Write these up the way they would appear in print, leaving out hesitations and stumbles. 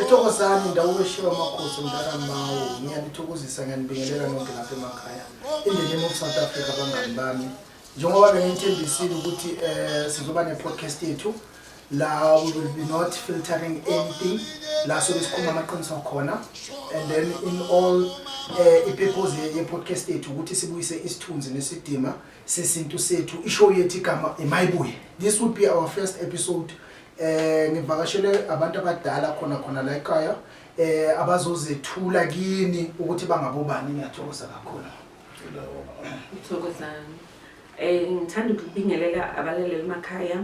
Thokozani ndawo eshiwa makhosi mntana mawo ngiyalithokozisa ngiyanibingelela nonke lapha emakhaya in the name of South Africa bangani bami njengoba bengithembisile ukuthi sizoba ne-podcast yethu la we will be not filtering anything la so besikhuluma amaqiniso khona and then in all i-purpose ye-podcast yethu ukuthi sibuyise isithunzi nesidima sesintu sethu ishow yethu igama Mayi Buye. This would be our first episode. Ngivakashele abantu abadala khona la ekhaya abazozethula kini ukuthi bangabobani. Ngiyathokoza kakhulu. Ngithokozana. Ngithanda ukubingelela abalaleli emakhaya.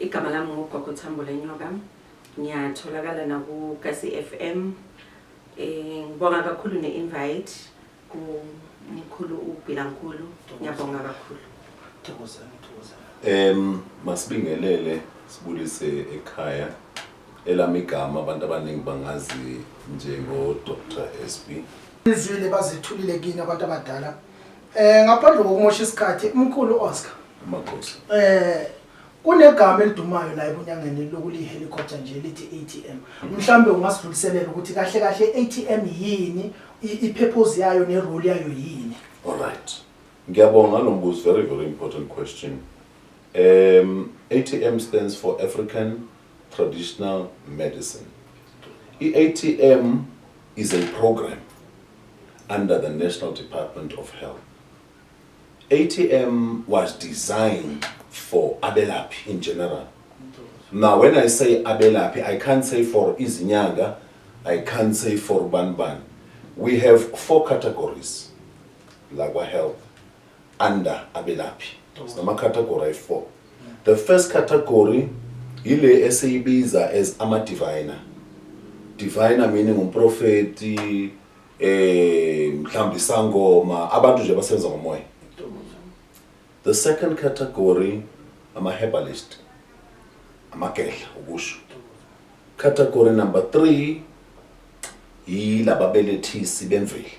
Igama lami nguGog'Thambolenyoka. Ngiyatholakala na ku Kasi FM. Ngibonga kakhulu ne-invite kumkhulu Bhilankulu. Ngiyabonga kakhulu. Thokozana. Masibingelele sibulise ekhaya elami igama abantu abaningi bangazi njengo Dr. Esbie. Izwile bazethulile kini abantu abadala. Ngaphandle kokumosha isikhathi umkhulu Oscar. Makhosi. Kunegama elidumayo la ebunyangeni lokuli helicopter nje lithi ATM. Mhlambe ungasidluliselela ukuthi kahle kahle ATM yini, i-purpose yayo ne-role yayo yini? All right. Ngiyabonga lo mbuzo, very important question. ATM stands for African Traditional Medicine. ATM is a program under the National Department of Health. ATM was designed for Abelaphi in general. Now, when I say Abelaphi, I can't say for Izinyanga, I can't say for Banban. We have 4 categories, Lagwa Health, under Abelaphi. So, my category 4. The first category, ile esiyibiza as ama-diviner. Diviner meaning umprofeti, mhlambi sangoma, abantu nje basenza ngomoya. The second category, ama-herbalist, amakehla, ukusho. Category number 3, yilababelethisi bemveli.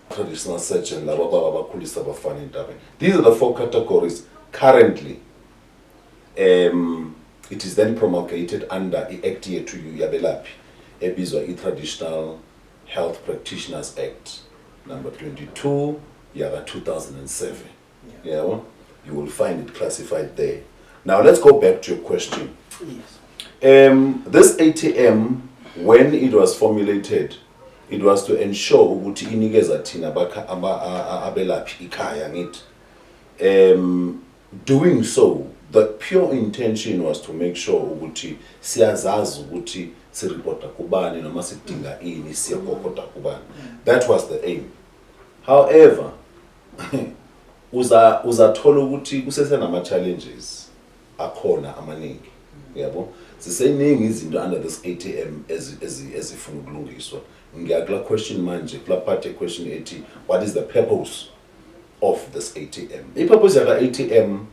Traditional surgeon, laba abakhulisa abafana entabeni. These are the 4 categories currently. It is then promulgated under the Act yethu yabelaphi ebizwa i-Traditional Health Practitioners Act number 22 yaka 2007. Yeah, you will find it classified there. Now let's go back to your question. Yes. This ATM, when it was formulated, it was to ensure ukuthi inikeza thina abelaphi ikhaya ngithi. Doing so, the pure intention was to make sure ukuthi siyazazi ukuthi sireport kubani noma sidinga ini siyakokota kubani. That was the aim. However, uzathola ukuthi kusesenama challenges akhona amaningi. Yabo? Siseningi izinto under this ATM ezifuna ukulungiswa. Ngiyakla question manje, kula part question ethi what is the purpose of this ATM? The purpose of the ATM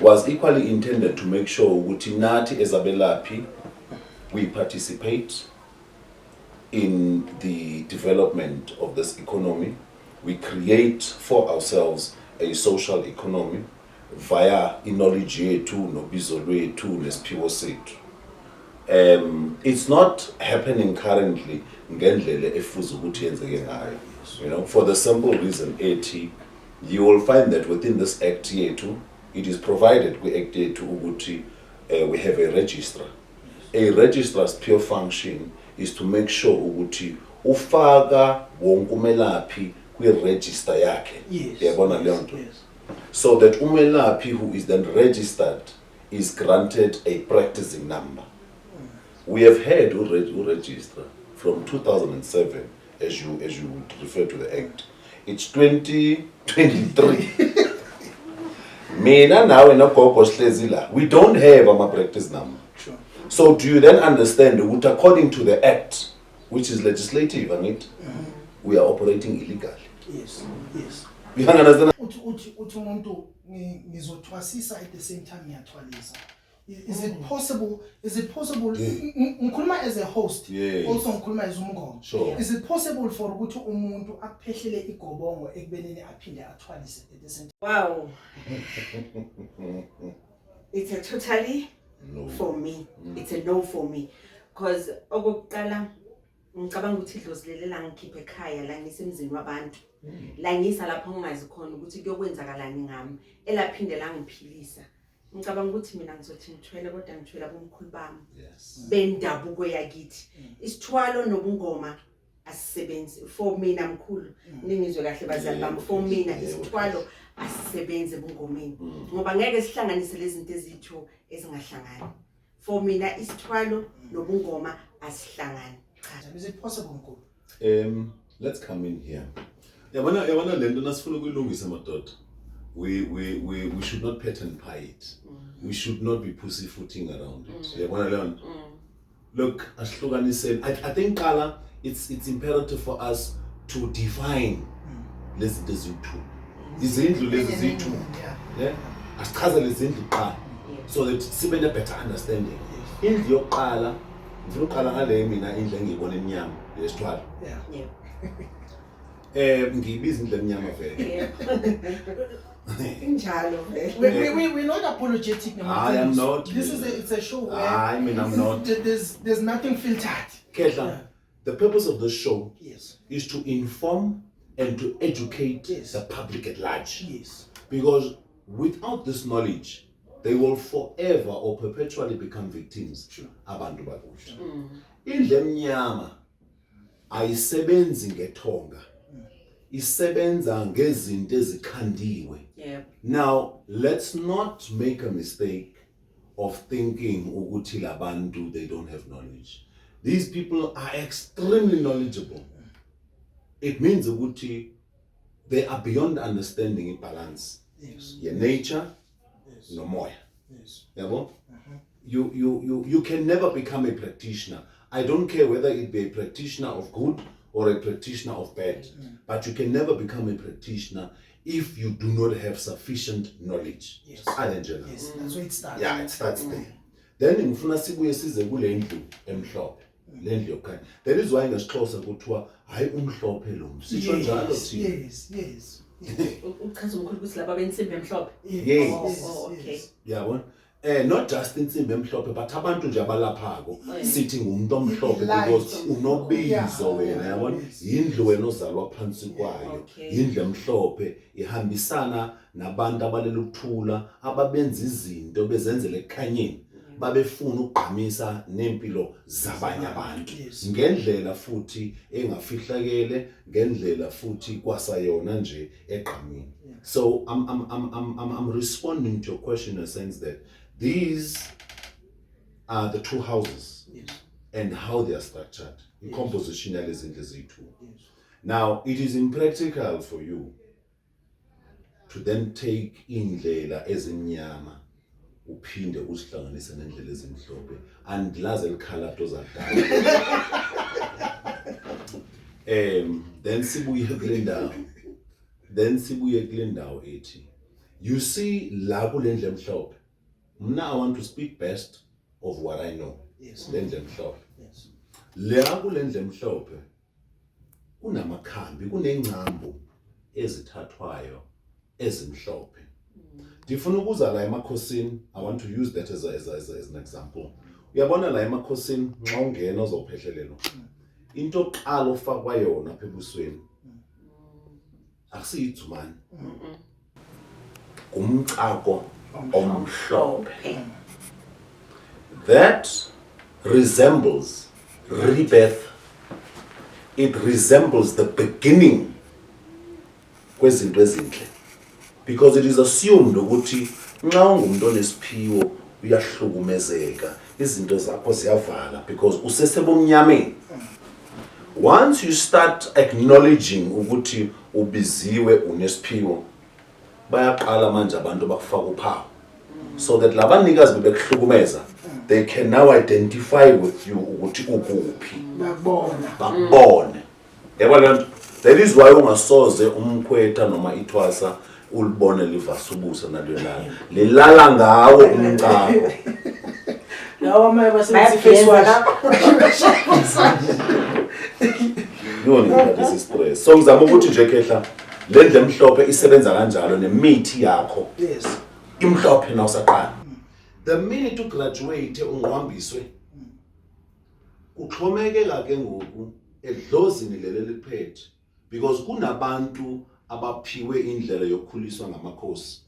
was equally intended to make sure ukuthi nathi ezabelaphi we participate in the development of this economy. We create for ourselves a social economy via knowledge yethu nobizo lwethu nesiphiwo sethu. It's not happening currently ngendlela efuza ukuthi yenzeke ngayo. You know, for the simple reason ethi you will find that within this act yethu it is provided we act yethu ukuthi we have a registrar. A registrar's pure function is to make sure ukuthi ufaka wonke umelaphi kwi-register yakhe. Yabona leyo nto. So that umelaphi who is then registered is granted a practicing number. We have had who register from 2007 as you would refer to the act. It's 2023. Mina now in a we don't have a practice number. Sure. So do you then understand that according to the act, which is legislative, we are operating illegally? Yes. You understand? Uthi umuntu ngizothwasisa at the same time ngiyatwalisa. Is it possible? Ngikhuluma as a host. Yes. Also ngikhuluma as umngoma. Sure. Is it possible for ukuthi umuntu akuphehlele igobongo ekbeneni aphinde athwalise at the same time? Wow. It's a totally No. for me. It's a no for me. Because okokuqala ngicabanga ukuthi idlozilelela ngikhiphe ekhaya la ngisemzini wabantu. La ngisa lapho ngingazi khona ukuthi kuyokwenzakalani ngami. Elaphinde la ngiphilisa. Ngicabanga ukuthi mina ngizothi ngithwele kodwa ngithwela bomkhulu bami. Yes. Bendabuko yakithi. Isithwalo nobungoma asisebenzi for mina mkhulu. Ningizwe kahle bazali bami, for mina isithwalo asisebenze ebungomeni. Ngoba ngeke sihlanganise lezi zinto ezithu ezingahlangani. For mina isithwalo nobungoma asihlangani. Is it possible mkhulu? Let's come in here. Yabona lento nasifuna ukuyilungisa madoda. We should not pattern pie it. We should not be pussyfooting around it. Yabona leyo. Look, asihlukaniseni. I think Kala, it's imperative for us to define lezi zinto ezithu. Izindlu lezi zithu. Yeah. Asichaze lezi zindlu qala. So that sibe ne better understanding. Indlu yokuqala, ngifuna uqala ngale mina indlu engiyibona emnyama lesithwala. Yeah. Ngiyibiza indlu emnyama vele. We're not apologetic. I am not. It's a show where I mean, I'm not. There's nothing filtered. Ketla, the purpose of the show Yes. is to inform and to educate Yes. the public at large. Yes. Because without this knowledge, they will forever or perpetually become victims. Sure. Abantu bakusha. Indlu emnyama ayisebenzi ngethonga. Isebenza ngezinto ezikhandiwe. Yeah. Now, let's not make a mistake of thinking ukuthi labantu they don't have knowledge. These people are extremely knowledgeable. It means ukuthi they are beyond understanding in balance. Yes. Your nature, Yes. no moya. Yes. Yabo? You can never become a practitioner. I don't care whether it be a practitioner of good or a practitioner of bad, but you can never become a practitioner if you do not have sufficient knowledge. Yes. Yes. That's where it starts. Yeah, it starts there. Then ngifuna sibuye size kule ndlu emhlophe. Le ndlu yokukhanya. That is why ngesixhosa kuthiwa hayi umhlophe lo. Sisho njalo thina. Yes. Uchaza umkhulu ukuthi laba bensimbi emhlophe. Yes. Okay. Yabona? Not just insimbi emhlophe but abantu nje abalaphako sithi ngumuntu omhlophe because unobizo wena yabona indlu wena ozalwa phansi kwayo indlu emhlophe ihambisana nabantu abalela ukuthula ababenza izinto bezenzele ekhanyeni babefuna ukugqamisa nempilo zabanye abantu ngendlela futhi engafihlakele ngendlela futhi kwasayona nje egqamini. So I'm responding to your question in a sense that these are the two houses and how they are structured. The composition is in the two. Now, it is impractical for you to then take indlela ezimnyama uphinde usihlanganise nendlela ezimhlophe and laze likhala tozadala. Then sibuye kule ndawo ethi. You see la kule ndlu emhlophe. Now I want to speak best of what I know. Yes. Lendle emhlophe. Yes. La kulendle emhlophe kunamakhambi kunengcambu ezithathwayo ezimhlophe. Ndifuna ukuza la emakhosini. I want to use that as an example. Uyabona la emakhosini nxa ungena uzophehlelelwa. Into oqala ofakwa yona apha ebusweni. Akusiyitsumani. Umcako omhlophe. That resembles rebirth. It resembles the beginning kwezinto ezinhle. Because it is assumed ukuthi nxa ungumuntu onesiphiwo uyahlukumezeka izinto zakho ziyavala because usesebomnyameni. Once you start acknowledging ukuthi ubiziwe unesiphiwo bayaqala manje abantu bakufaka uphawu so that labanikazi bebekuhlukumeza they can now identify with you ukuthi ukuphi bakubone. Yabona that is why ungasoze umkhwetha noma ithwasa ulibone livasa ubuso nalelala lilala ngawo umcako lawa amaye basebenzisa Yona this is stress. So ngizama ukuthi nje khehla le ndle emhlophe isebenza kanjalo nemithi yakho. Yes. Imhlophe na usaqala. The minute to graduate ungihambiswe uxhomekeka ke ngoku edlozini leli liphethe because kunabantu abaphiwe indlela yokukhuliswa ngamakhosi.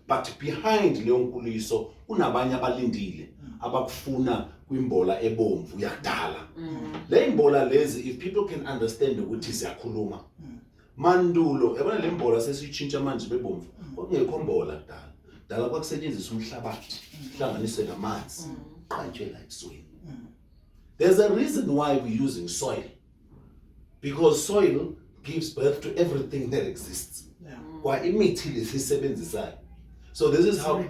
But behind leyo nkuliso unabanye abalindile abakufuna kwimbola ebomvu yakudala. Le imbola lezi if people can understand ukuthi siyakhuluma mandulo yabona le mbola sesitshintsha manje bebomvu kwakungekho mbola kudala. Dala kwakusetshenziswa umhlabathi uhlanganise namanzi qanjwe like soil. There's a reason why we're using soil because soil gives birth to everything that exists. Kwa imithi lesisebenzisayo. So this is how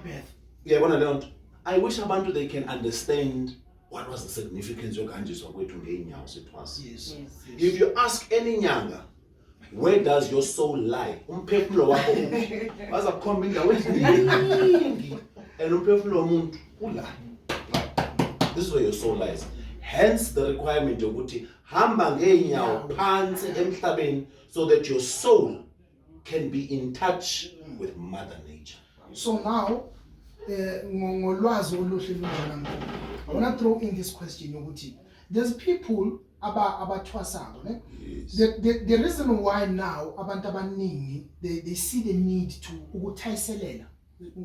I wish abantu they can understand what was the significance yokuhanjiswa kwethu ngeenyawo setwas. Yes. If you ask any nyanga, where does your soul lie? Umphefumulo wakho baza kukhomba indawo eziningi and umphefumulo womuntu ula. This is where your soul lies. Hence the requirement yokuthi hamba ngeenyawo phansi emhlabeni so that your soul can be in touch with Mother Nature. So now, ngolwazi oluhle lunjana mkhulu. I want to throw in this question yokuthi there's people abathwasako, ne? The reason why now abantu abaningi they see the need to ukuthayiselela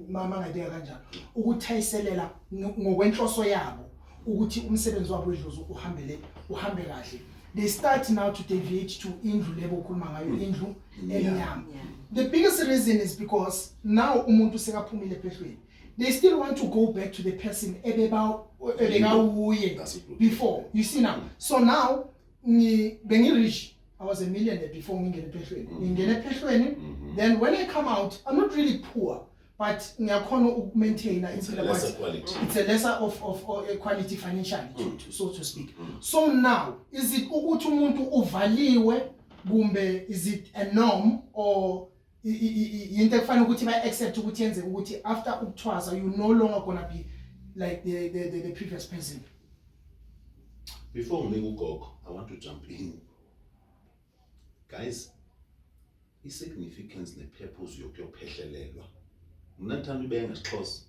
mama ngayibeka kanjalo ukuthayiselela ngokwenhloso yabo ukuthi umsebenzi wabo edlozi uhambe kahle. They start now to deviate to indlu lebo khuluma ngayo indlu emnyama. The biggest reason is because now umuntu sekaphumile phehlweni. They still want to go back to the person before. You see now. So now rich. I was a millionaire before ngingene phehlweni. Then when I come out, I'm not really poor, but ngiyakhona ukumaintain it's a lesser quality. It's a lesser of a quality financially, so to speak. So now, is it ukuthi umuntu uvaliwe kumbe is it a norm or into kufanele ukuthi ba accept ukuthi yenze ukuthi after ukuthwasa you no longer gonna be like the previous person? Before we go, I want to jump in. Guys, the significance and purpose yokuyophehlelelwa. Mina ngithanda ibenga isixhosa.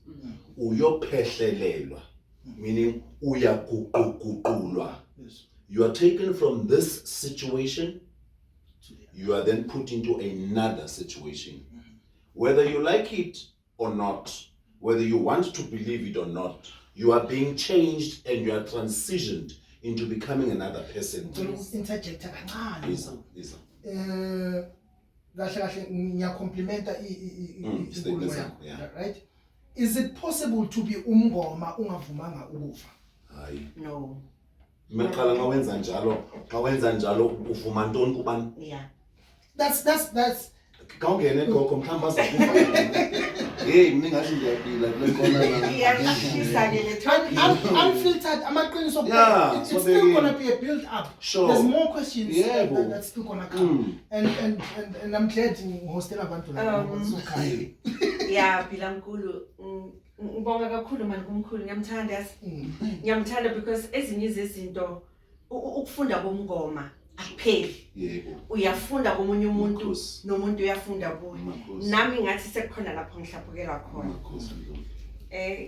Uyophehlelelwa meaning uyaguqulwa. You are taken from this situation, you are then put into another situation. Whether you like it or not, whether you want to believe it or not, you are being changed and you are transitioned into becoming another person. Interject kancane. Isa. Kahle ngiyacompliment inkulumo yakho, right? Is it possible to be umngoma ungavumanga ukufa? Hayi. No. Maqala ngawenza njalo uvuma ntoni kubani? Yeah. That's Kawungene gogo mhlamba zakufa. Hey mina ngathi ngiyaphila kule khona la. Unfiltered amaqiniso it's so still going to be a build up. Sure. There's more questions Yeah, that's still going to come. And I'm glad ngihostela abantu la so kind. Yeah, Bhilankulu. Ngibonga kakhulu manje kumkhulu ngiyamthanda yasi. Ngiyamthanda because ezinye izinto ukufunda bomngoma akupheli. Yebo. Uyafunda komunye umuntu nomuntu uyafunda kuye. Nami ngathi sekukhona lapho ngihlaphukelwa khona.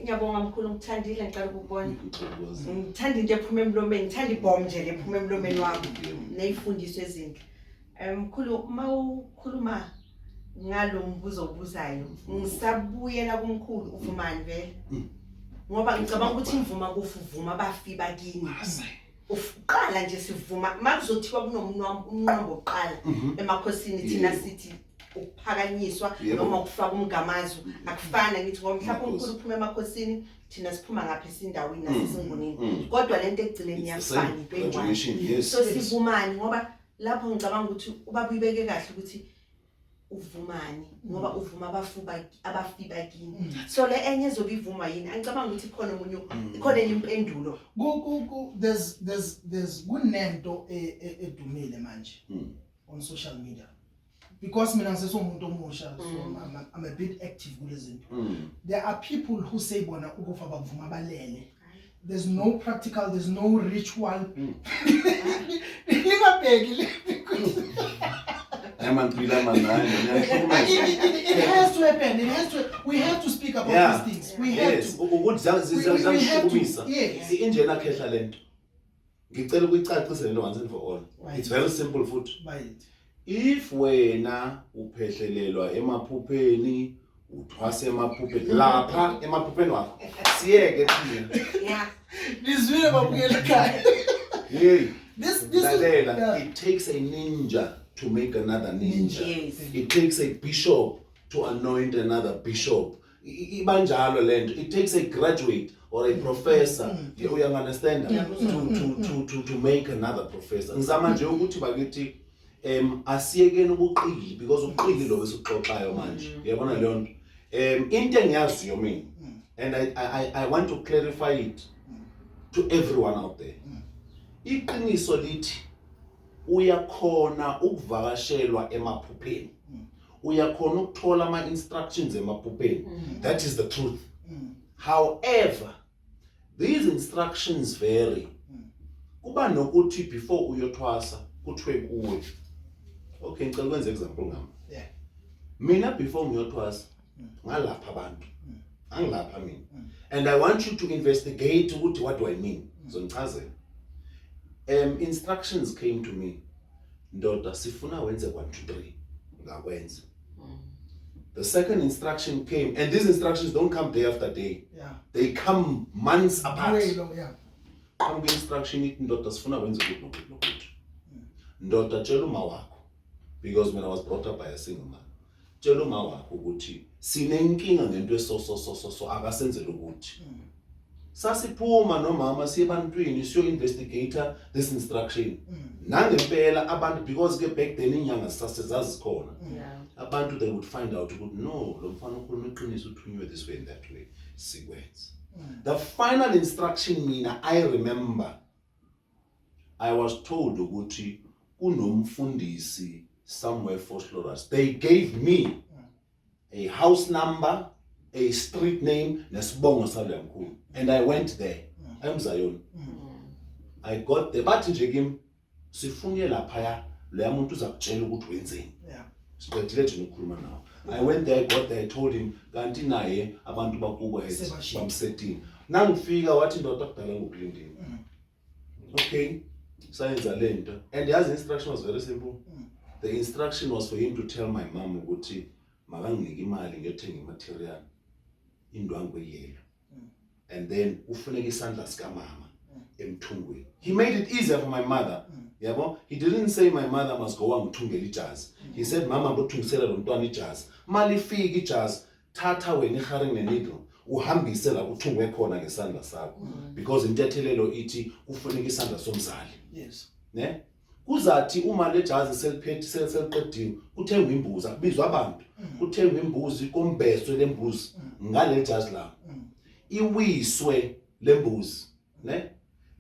Ngiyabonga mkhulu ngithandile ngicela ukubona. Ngithanda into ephuma emlomeni, ngithanda ibomb nje lephuma emlomeni wami neyifundiso ezinhle. Mkhulu mawukhuluma ngalo mbuzo obuzayo ngisabuyela kumkhulu uvumani vele ngoba ngicabanga ukuthi imvuma kuvuma abafi bakini uqala nje sivuma makuzothiwa kunomnqambo oqala emakhosini thina sithi ukuphakanyiswa noma ukufaka umngamazo akufana ngithi ngoba mhlawumbe umkhulu uphuma emakhosini thina siphuma ngapha esindaweni nasesingunini kodwa lento egcineni yafana into so sivumani ngoba lapho ngicabanga ukuthi ubaba uyibeke kahle ukuthi uvumani ngoba uvuma abafi bakini so le enye ezobe ivuma yini angicabanga ukuthi khona umunye ikhona impendulo there's kunento edumile manje on social media because mina ngisesomuntu omusha so I'm a bit active kulezinto. There are people who say bona ukufa bavuma balele there's no practical, there's no ritual. It has to happen. It has to. We have to speak about these things. We have to. We have to. Yes. It's very simple food. If wena uphehlelelwa emaphupheni uthwase emaphupheni lapha emaphupheni wakho siyeke thina Lizwile babukela ekhaya. This it takes a ninja to make another ninja. Yes. It takes a bishop to anoint another bishop. Ibanjalo lento. It takes a graduate or a professor, you understand, to make another professor. Ngizama nje ukuthi bakithi asiyekeni ubuqili because ubuqili lo wesixoxayo manje. Uyabona leyo nto. Into engiyaziyo mina, and I want to clarify it to everyone out there. Iqiniso lithi uyakhona ukuvakashelwa emaphupheni. Uyakhona ukuthola ama instructions emaphupheni. That is the truth. However, these instructions vary. Kuba nokuthi before uyothwasa kuthiwe kuwe. Okay, ngicela ukwenza example ngami. Yeah. Mina before ngiyothwasa ngalapha abantu. Angilapha mina. And I want you to investigate ukuthi what do I mean. Zongichazela. Instructions came to me. Ndoda sifuna wenze 1 2 3. Ngakwenza. The second instruction came, and these instructions don't come day after day. Yeah. They come months apart. Way long, yeah. Come instruction ithi ndoda sifuna wenze ukuthi nokuthi. Ndoda tshela uma wakho, because when I was brought up by a single man. Tshela uma wakho ukuthi sinenkinga ngento eso akasenzele ukuthi. Sasiphuma nomama siyebantwini siyo investigator this instruction. Nangempela abantu because ke back then inyanga sasezazi khona. Abantu they would find out ukuthi no lo mfana ukhuluma iqiniso uthunywe this way and that way. Sikwenze. The final instruction mina I remember I was told ukuthi kunomfundisi somewhere for Sloras. They gave me a house number, a street name, nesibongo saLemkhulu. And I went there. I'm Zion. I got there. But nje kimi sifunye lapha lo muntu uzakutshela ukuthi wenzeni. Yeah. Siqedile nje ukukhuluma nawo. I went there, got there, I told him kanti naye abantu bakubo bamsetini. Nangifika wathi ndoda kudala ngokulindini. Okay. Sayenza lento. And his instruction was very simple. The instruction was for him to tell my mom ukuthi makanginike imali ngiyothenga imaterial indwangu yelo. And then ufuneka isandla sika mama emthungweni. He made it easier for my mother. Yabo? He didn't say my mother must go angithungela ijazi. He said mama bothungisela lo mntwana ijazi. Mali ifika ijazi, thatha wena iharing neneedle uhambise la kuthungwe khona ngesandla sakho. Because intethelelo ithi ufuneka isandla somzali. Yes. Ne? Kuzathi uma le jazi seliphethe seliqediwe kuthengwe imbuzi akubizwa abantu. Kuthengwe imbuzi kombeswe lembuzi ngale jazi la. Iwiswe lembuzi, ne?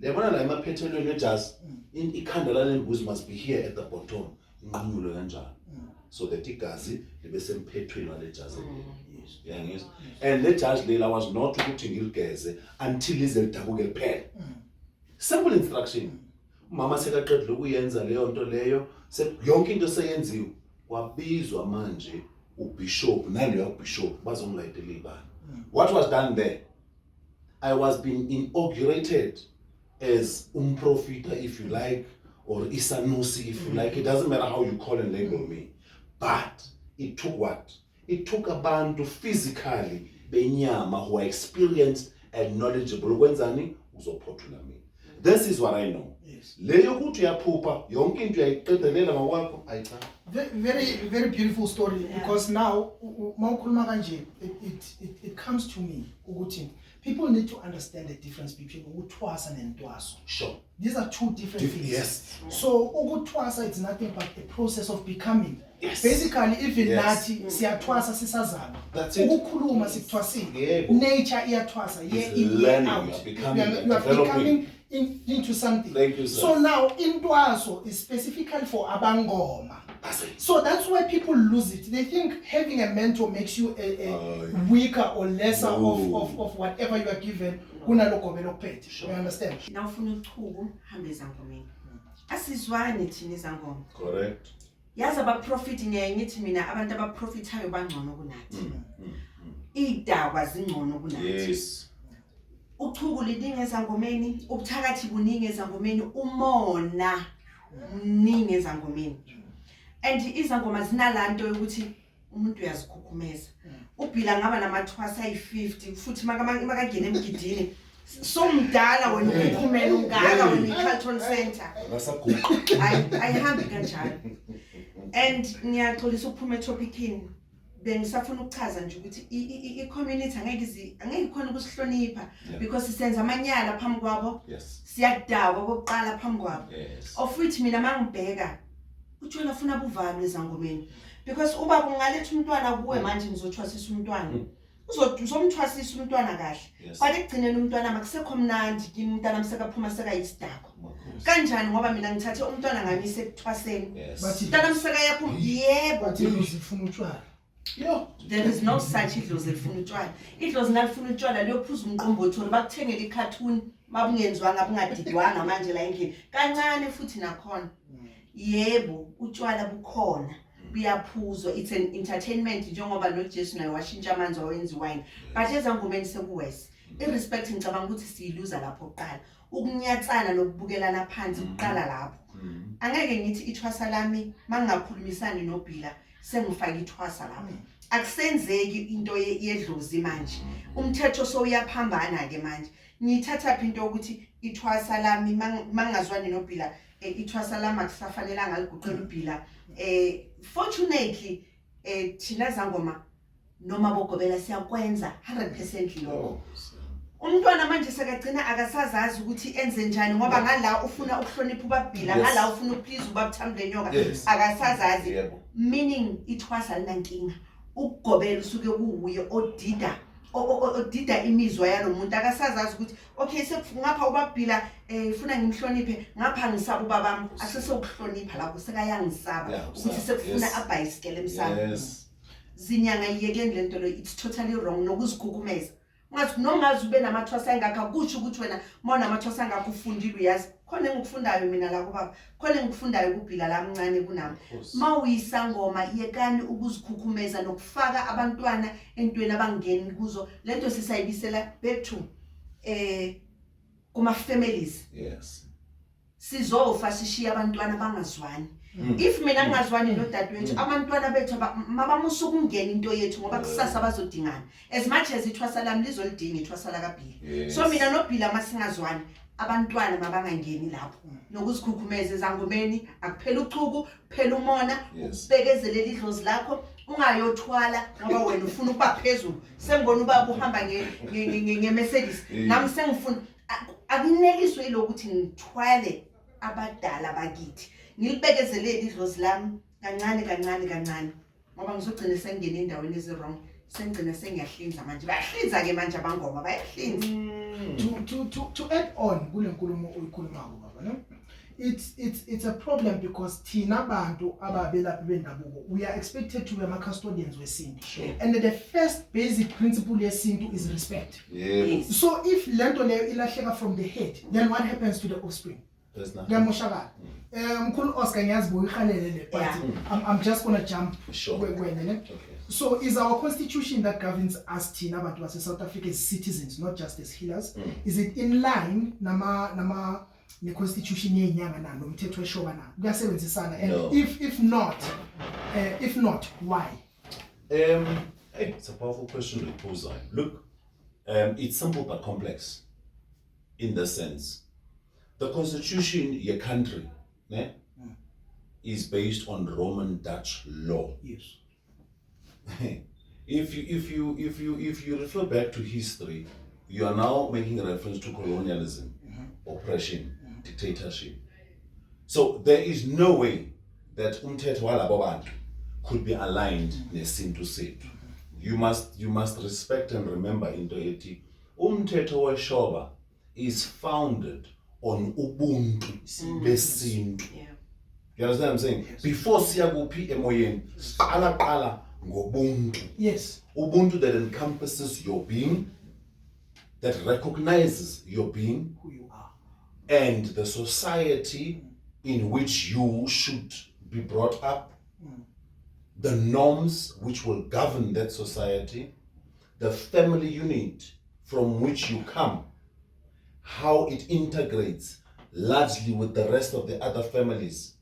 Liyabona la emaphethelweni ejazi ikhanda la lembuzi must be here at the bottom inqanyulo kanjalo so that igazi libe semphethweni wale jazi. Yes. And le jazi lela was not ukuthi ngiligeze until lize lidabuke liphela. Simple instruction. Mama sekaqedile ukuyenza leyo nto leyo yonke into seyenziwe kwabizwa manje ubishop naloya bishop bazongilayitela ibani. What was done there? I was being inaugurated as umprofita if you like, or isanusi if you like. It doesn't matter how you call and label me. But it took what? It took abantu physically benyama who are experienced and knowledgeable. Ukwenzani uzophothula mina. This is what I know. Yes. Leyo ukuthi uyaphupha yonke into uyayiqedelela ngokwakho ayicha. Very beautiful story because now mawukhuluma kanje it comes to me ukuthi people need to understand the difference between ukuthwasa nentwaso. Sure. These are two different things. Yes. So ukuthwasa it's nothing but a process of becoming. Yes. Basically even nathi siyathwasa sisazana. That's it. Ukukhuluma sikuthwasile. Yebo. Nature iyathwasa year in year Learning, out. you are becoming, You are becoming into something. Thank you, sir. So now intwaso is specifically for abangoma. So that's why people lose it. They think having a mentor makes you a weaker or lesser of whatever you are given. You understand? Now ufuna uchuku hambe ezangomeni. Asizwani thina izangoma. Correct. Yazi abaprofit ngiye ngithi mina abantu abaprofitayo bangcono kunathi. Idakwa zingcono kunathi. Yes. Uchuku lidinga ezangomeni, ubuthakathi buningi ezangomeni, umona mningi ezangomeni. And izangoma zinalanto yokuthi umuntu uyazikhukhumeza. Ubhila ngaba namathwasa ayi50 futhi makangena emgidini. So mdala wena ukhukhumela ungaka wena iCarlton Center. Akasaguqa. Ayihambi kanjalo. And ngiyaxolisa ukuphuma etopicini. Bengisafuna ukuchaza nje ukuthi i-community angeke khona ukusihlonipha because sisenza amanyala phambi kwabo. Yes. Siyadakwa kokuqala phambi kwabo. Yes. Ofuthi mina mangibheka utshwala ufuna buvalo ezangomeni because ubaba ungaletha umntwana kuwe manje nizothwasisa umntwana. Uzomthwasisa umntwana kahle. But ekugcineni umntwana makusekho mnandi kimi umntwana msekaphuma sekayisidakwa. Kanjani ngoba mina ngithathe umntwana ngamisa ekuthwaseni. Umntwana mseka yaphuma yebo. But ifuna utshwala. Yo, there is no such idlozi elifuna utshwala. Idlozi nalifuna utshwala liyophuza umqombotholo bakuthengele icartoon babungenzwanga bungadidwanga manje la endlini. Kancane futhi nakhona. Yebo, utshwala bukhona. Buyaphuzwa, it's an entertainment njengoba lo Jesu naye washintsha amanzi wawenza wine. But ezangomeni sekuwese. Irrespect ngicabanga ukuthi siyiluza lapho oqala. Ukunyatsana nokubukelana phansi uqala lapho. Angeke ngithi ithwasa lami mangingakhulumisani noBhila sengifaka ithwasa lapho. Akusenzeki into yedlozi manje. Umthetho so uyaphambana ke manje. Ngithatha into ukuthi ithwasa lami mangazwani noBhila ithwasa lami akusafanelanga aliguqela uBhila. Fortunately thina zangoma noma bogobela siyakwenza 100% lokho. Umntwana manje sekagcina akasazazi ukuthi enze njani ngoba ngala ufuna ukuhlonipha ubaBhila ngala ufuna ukuplease uBhilankulu akasazazi. Meaning ithwasa linankinga. Ukugobela usuke kuwuye odida imizwa yalomuntu akasazazi ukuthi okay sekungapha ubaBhila ufuna ngimhloniphe ngapha ngisaba ubabami asesekuhlonipha lapho sekayangisaba ukuthi sekufuna abhayisikele emsamo. Zinyanga yiyekeni lento lo it's totally wrong nokuzikhukhumeza. Ngathi nongazi ube namathwasa engakho kusho ukuthi wena mawuna namathwasa engakho ufundile uyazi khona engikufundayo mina la kubaba khona engikufundayo kuBhila lamncane kunami. Mawuyisangoma yekani ukuzikhukhumeza nokufaka abantwana entweni abangeni kuzo lento sisayibisela back to kuma families. Yes. Sizofa sishiya abantwana bangazwani. If mina ngingazwani nodadewethu abantwana bethu mabamusa ukungena into yethu ngoba kusasa bazodingana. As much as ithwasa lami lizolidinga ithwasa la kaBhila. So mina noBhila masingazwani abantwana mabangangeni lapho. Nokuzikhukhumeza ezangomeni akuphela uchuku, phela umona, ubekezelela idlozi lakho, ungayothwala ngoba wena ufuna ukuba phezulu. Sengibona ubaba uhamba ngeMercedes. Nami sengifuna akuneliswe ilokuthi ngithwale abadala bakithi. Ngilibekezelele idlozi lami kancane ngoba ngizogcina sengena endaweni ezirong sengigcina sengiyahlinza manje bayahlinza ke manje abangoma bayahlinza. To add on kule nkulumo oyikhulumako baba no, it's a problem because thina abantu ababelaphi bendabuko we are expected to be ama custodians wesintu. And the first basic principle yesintu is respect. Yes. So if lento leyo ilahleka from the head, then what happens to the offspring? Yamoshakala. Mkhulu Oscar ngiyazibuya ikhalele but I'm just going to jump when. So is our constitution that governs us thina abantu base South Africa as citizens, not just as healers, is it in line nama ne constitution yenyanga na nomthetho eshoba na kuyasebenzisana? And if not why? It's a powerful question to pose. Look, it's simple but complex in the sense the constitution your country is based on Roman Dutch law. Yes. If you refer back to history, you are now making a reference to colonialism, oppression, dictatorship. So there is no way that umthetho walabo bantu could be aligned nesintu sethu. You must respect and remember into ethi umthetho weshoba is founded on ubuntu besintu. You understand what I'm saying? Yes. Before siya kuphi emoyeni, qala ngobuntu. Yes. Ubuntu that encompasses your being, that recognizes your being, Who you are. and the society in which you should be brought up, the norms which will govern that society, the family unit from which you come, how it integrates largely with the rest of the other families,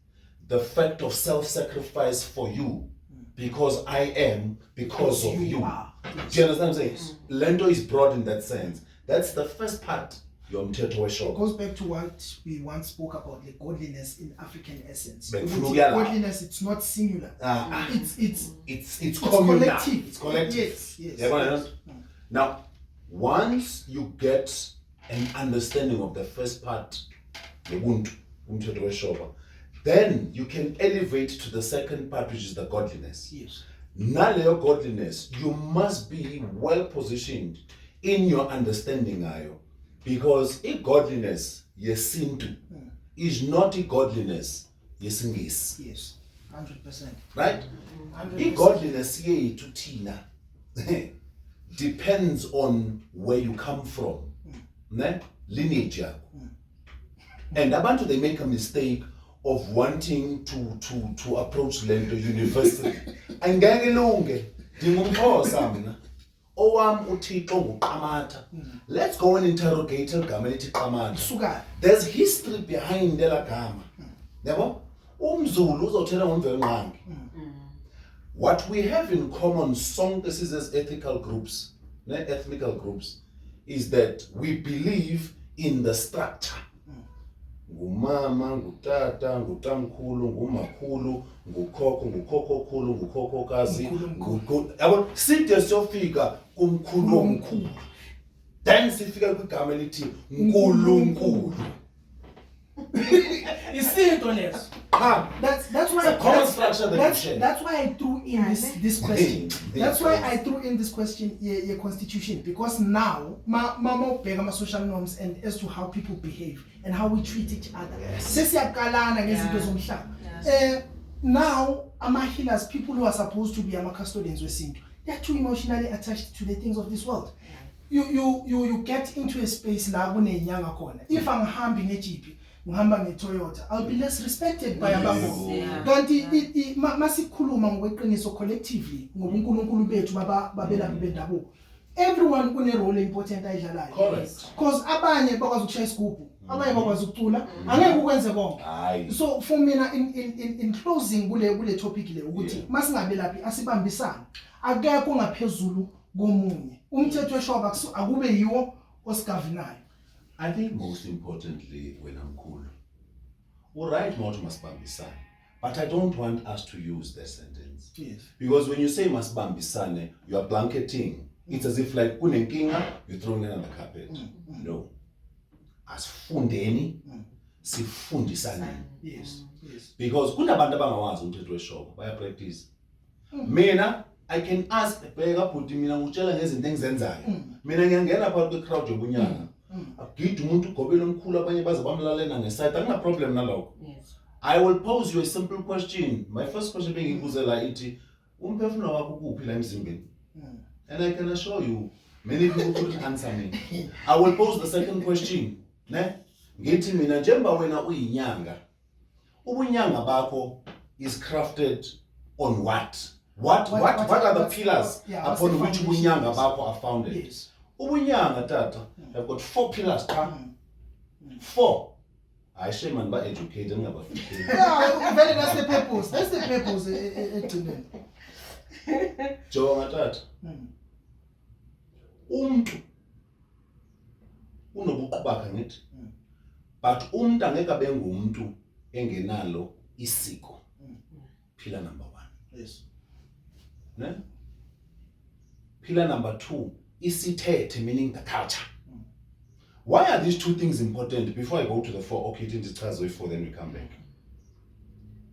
the fact of self-sacrifice for you, because I am because of you. Yes. Do you understand what I'm saying? Lento is broad in that sense. That's the first part. It goes back to what we once spoke about, the godliness in African essence. Godliness, godliness, it's not singular. It's communal. Collective. It's collective. Yes. Yes. Now, once you get an understanding of the first part, then you can elevate to the second part, which is the godliness. Yes. Naleyo godliness, you must be well positioned in your understanding ayo, because a godliness yesintu is not a godliness yesingisi. Yes, 100%. Right? 100%. A godliness yethu thina depends on where you come from, ne? Lineage yakho. And abantu, they make a mistake of wanting to approach lento university. Angeke lunge, ndingumXhosa mina. Owam uThixo nguQamatha. Let's go and interrogate igama elithi Qamatha. There's history behind ela gama. Yabo? UmZulu uzothela ngomvelqangi. What we have in common, this is as ethnical groups, is that we believe in the structure. Ngumama, ngutata, ngutamkhulu, ngumakhulu, ngukhokhokhulu, ngukhokhokazi, yabo side siyofika kumkhulu omkhulu. Then sifika kwigama elithi Nkulunkulu. Isintu leso. That's why a common structure that's why I threw in this question. That's why I threw in this question, your constitution, because now mama ubheka ama social norms and as to how people behave and how we treat each other. Sesiyakalana ngezinto zomhlaba. Now ama healers, people who are supposed to be ama custodians wesintu, they're too emotionally attached to the things of this world. You get into a space la kunenyanga khona. If angihambi ngeJeep, ngihamba ngeToyota, I'll be less respected by abantu. Kanti masikhuluma ngokweqiniso collectively ngobuNkulunkulu bethu babelaphi bendabuko, everyone une role important ayidlalayo. Correct. Because abanye bakwazi ukushaya isigubhu, abanye bakwazi ukucula, angeke ukwenze konke. So for mina in closing kule topic le ukuthi masingabelaphi asibambisana, akekho ngaphezulu komunye. Umthetho weshoba akube yiwo osigavinayo. I think most importantly, when I'm cool, all right, must masibambisane, but I don't want us to use that sentence. Yes. Because when you say masibambisane, you are blanketing. It's as if like kunenkinga, you're throwing it on the carpet. No. Asifundeni, sifundisane. Yes. Because kunabantu abangawazi umthetho weshoba, baya practice. Mina, I can ask bheka bhuti mina ngutshela ngezinto engizenzayo. Mina ngiyangena phakathi kwe-crowd yobunyanga. Agide umuntu ugobela omkhulu abanye baze bamlalela ngeside, angina problem nalokho. I will pose you a simple question. My first question bengiyibuzela ithi umphefumulo wakho kuphi la emzimbeni? And I can assure you many people couldn't answer me. I will pose the second question, ne? Ngithi mina njengoba wena uyinyanga, ubunyanga bakho is crafted on what? What are the pillars upon which ubunyanga bakho are founded? Yes. Ubunyanga tata have got 4 pillars. 4. I shame man ba educated ngaba 15. Yeah, very that's the purpose. That's the purpose egcineni. Jonga tata. Umuntu unobuqu bakhe ngithi. But umuntu angeke abe ngumuntu engenalo isiko. Pillar number 1. Yes. Ne? Pillar number 2, isithethe, meaning the culture. Why are these 2 things important? Before I go to the 4, okay, it's 4, then we come back.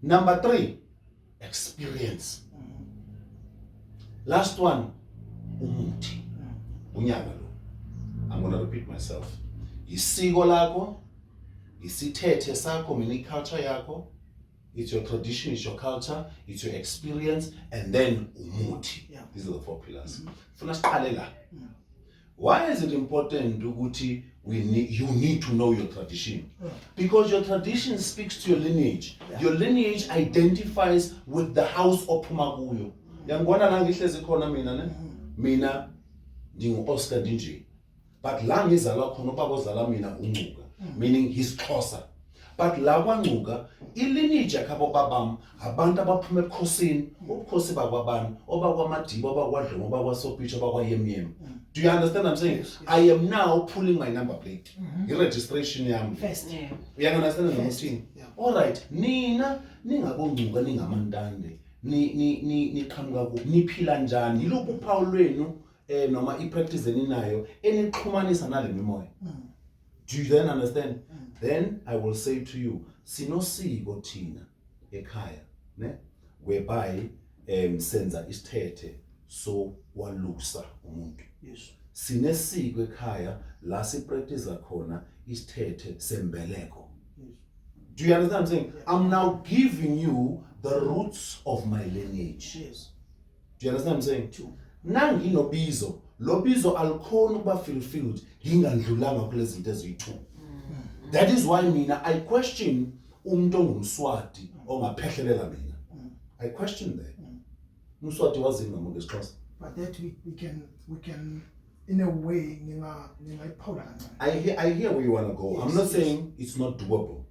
Number 3, experience. Last one, umuthi. Unyanga lo. I'm going to repeat myself. Isiko lakho, isithethe sakho, meaning culture yakho, it's your tradition, it's your culture, it's your experience, and then umuthi. Yeah. These are the 4 pillars. Why is it important ukuthi you need to know your tradition? Because your tradition speaks to your lineage. Your lineage identifies with the house ophuma kuyo. Yangibona la ngihlezi khona mina ne? Mina ngingu-Oscar Dinje. But la ngizalwa khona ubaba ozala mina uNcuka, meaning he's Xhosa. But la kwaNcuka ilineage yakhabo babam abantu abaphuma ebukhosini, ubukhosi bakwabani, obakwaMadiba, obakwaDlomo, obakwaSopitha, obakwaYemyem. Do you understand what I'm saying? Yes. I am now pulling my number plate. I-registration yami. First. You understand what I'm saying? All right. Nina ningaboNcuka ningamantande. Niqhamuka kuphi? Niphila njani? Yiluphi uphawu lwenu noma ipractice eninayo enixhumanisa nale mimoya? Do you then understand? Then I will say to you, sinosiko thina ekhaya, ne? Whereby senza isithethe so walusa umuntu. Yes. Sinesiko ekhaya la sipractice khona isithethe sembeleko. Yes. Do you understand what I'm saying? Yeah. I'm now giving you the roots of my lineage. Yes. Do you understand what I'm saying? True. Nangi nobizo, lobizo alikhona ukuba fulfilled ngingandlulanga kulezi zinto eziyi-2. That is why mina I question umuntu ongumswati ongaphehlelela mina. I question that. Umswati wazini noma ngesixhosa? But that we can in a way I hear where you want to go. Yes, I'm not saying it's not doable,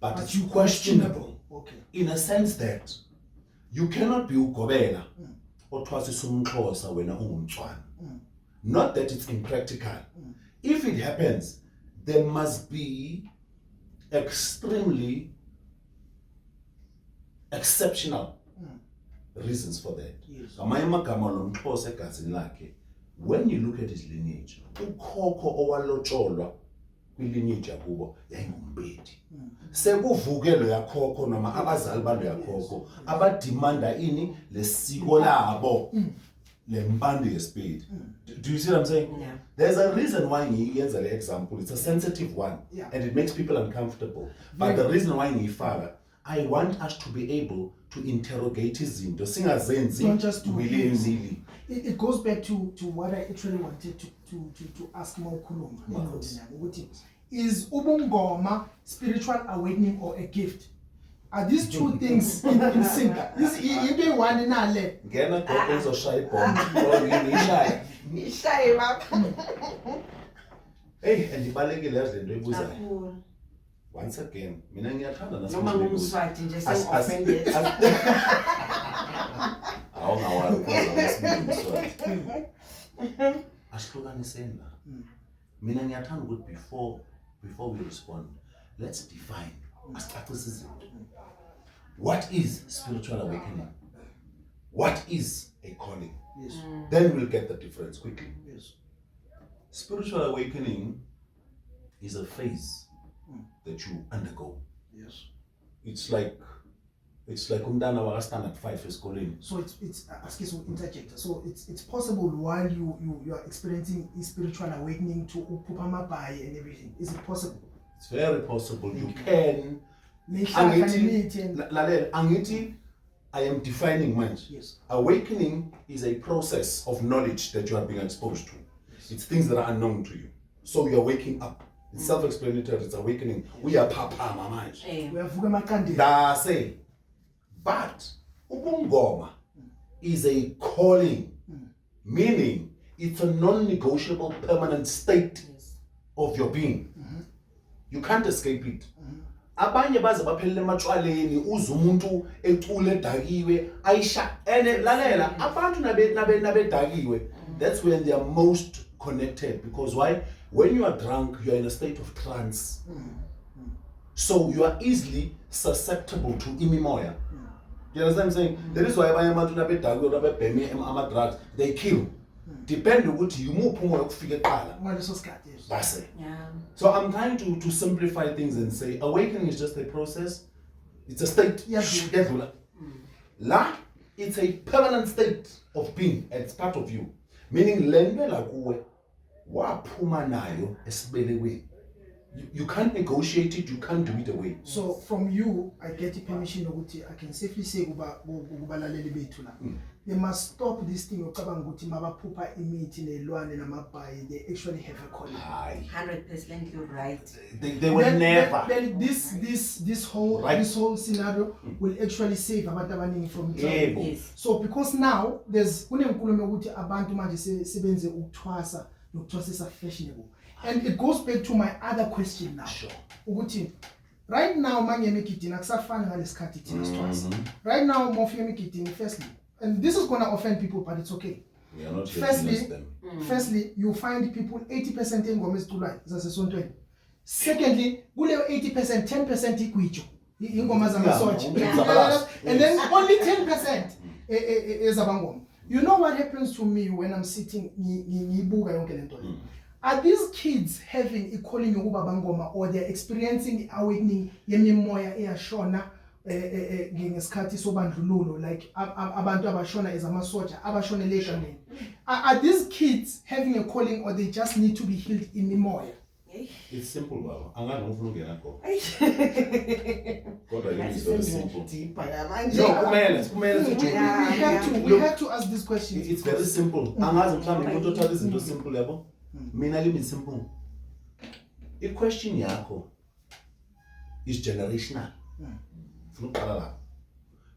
but it's you questionable. Okay. In a sense that you cannot be ugobela othwasisa umXhosa wena ungumTswana. Not that it's impractical. If it happens, there must be extremely exceptional reasons for that. Yes. When you look at his lineage, ukhokho owalotsholwa kwilineage yakubo yayingumbedi. Sekuvukelo yakhokho noma abazali balo yakhokho abadimanda ini lesiko labo lempande yespeed. Do you see what I'm saying? Yeah. There's a reason why ngiyenza le example. It's a sensitive one, yeah, and it makes people uncomfortable. But the reason why ngiyifaka, I want us to be able to interrogate izinto singazenzi don't just do willy-nilly. It goes back to what I actually wanted to ask Mawukhuluma. Is ubungoma spiritual awakening or a gift? Are these 2 things in sync? This is one in our leg. Ngena gogo uzoshaya ibhomba or ngishaya. Ishaye baba. Hey, andibalekile yazi lento ebuzayo. Once again, mina ngiyathanda noma ngumswati nje sengi-offended. Awungawari ukwazi umswati. Asihlukaniseni la. Mina ngiyathanda ukuthi before we respond, let's define. What is spiritual awakening? What is a calling? Yes. Then we'll get the difference quickly. Yes. Spiritual awakening is a phase that you undergo. Yes. It's like umntana waka standard 5 esikoleni. So it's excuse me, interject. So it's possible while you are experiencing spiritual awakening to uphupha amabhayi and everything. Is it possible? It's very possible. You can. Angithi, I am defining mind. Yes. Awakening is a process of knowledge that you are being exposed to. Yes. It's things that are unknown to you. So you are waking up. It's self-explanatory. It's awakening. Yes. We are papa mama. We are vuka makandi. That's it. But ubungoma is a calling, meaning it's a non-negotiable permanent state of your being. You can't escape it. Abanye baze baphelele ematshwaleni uza umuntu ecule edakiwe ayisha ene lalela abantu nabedakiwe. That's when they are most connected, because why? When you are drunk, you are in a state of trance. So you are easily susceptible to imimoya. You understand what I'm saying? That is why abanye abantu nabedakiwe nabebheme ama-drugs, they kill. Depend ukuthi yimuphi umoya ukufika eqala. Ngaleso sikhathi. Base. Yeah. So I'm trying to simplify things and say awakening is just a process. It's a state. La, it's a permanent state of being. It's part of you. Meaning lendwe la kuwe waphuma nayo esibelekweni. You can't negotiate it, you can't do it away. So from you, I get the permission ukuthi I can safely say kubalaleli bethu la. They must stop this thing ocabanga ukuthi mabaphupha imithi nelwane namabhayi, they actually have a calling. 100% you're right. They will never. Then this whole scenario will actually save abantu abaningi from trouble. Yes. So because now there's kunenkulumo ukuthi abantu manje sebenze ukuthwasa nokuthwasisa fashionable. And it goes back to my other question now. Sure. Ukuthi right now manje emigidini akusafani ngalesikhathi thina sithwasa. Right now mofika emigidini firstly, and this is going to offend people but it's okay. We are not here to lose them. Firstly, you find people 80% ingoma eziculayo zasesontweni. Secondly, kuleyo 80% 10% igwijo ingoma zamasotsha. And then only 10% ezabangoma. You know what happens to me when I'm sitting ngiyibuka yonke lento? Are these kids having a calling yokuba bangoma, or they're experiencing awakening yemimoya eyashona ngesikhathi sobandlululo, like abantu abashona ezamasotsha abashona legameni? Are these kids having a calling, or they just need to be healed in mimoya? It's simple, baba. Angani ngifuna ukungena khona. Kodwa yini so simple. We have to ask this question. It's very simple. Angazi mhlawumbe umuntu othatha izinto simple yabo. Mina limi simple. The question yakho is generational.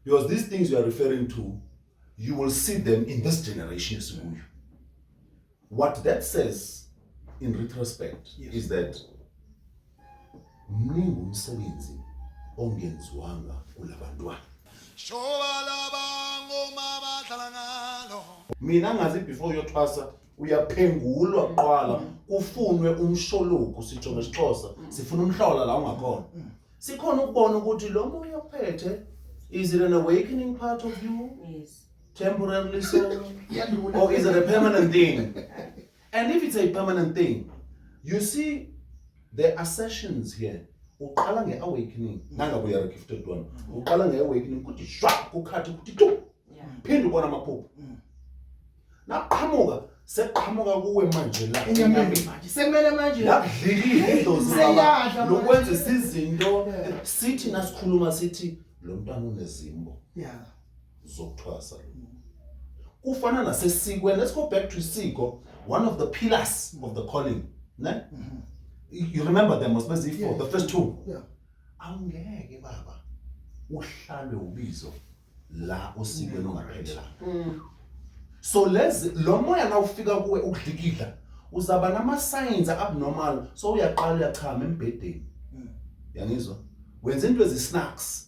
Because these things you are referring to, you will see them in this generation. What that says in retrospect is that mningi umsebenzi ongenziwanga kulabantwana. Mina ngazi before uyothwasa uyaphengulwa kuqala kufunwe umshologu sitsho ngesixhosa sifuna umhlola la ungakhona. Sikhona ukubona ukuthi lo moya ophethe, is it an awakening part of you? Yes. Temporarily so? Or is it a permanent thing? And if it's a permanent thing, you see the assertions here. Uqala nge-awakening, nangabe uyara gifted one. Uqala nge-awakening kuthi shwa kukhathi kuthi tu. Phinda ubona amaphupho. Naqhamuka seqhamuka kuwe manje la enyameni manje sekumele manje yakudlilile indozi lokwenza izinto sithi nasikhuluma sithi lo mntwana unezimbo zokuthwasa. Kufana nasesikweni. Let's go back to isiko, one of the pillars of the calling, ne? You remember them was busy for the first two. Awungeke baba uhlalwe ubizo la osikweni ongaphelela. So lo moya na ufika kuwe ukudlikidla uzaba nama signs abnormal, so uyaqala uyachama embedeni. Yangizwa? Wenza into ezi-snacks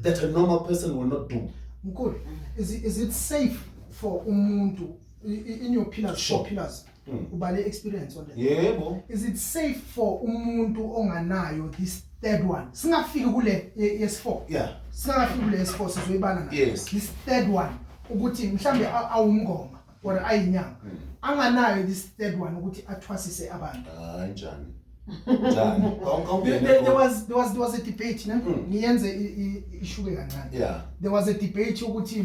that a normal person will not do. Mkhulu, is it safe for umuntu in your pillars, four pillars? Ubale experience on that. Yebo. Is it safe for umuntu onganayo this third one? Singafiki kule yes4. Singafiki kule yes4 sizoyibala na. This third one ukuthi mhlambe awumngoma or ayinyanga. Anganayo this third one ukuthi athwasise abantu. Njani? There was a debate, niyenze ishuke kancane. There was a debate ukuthi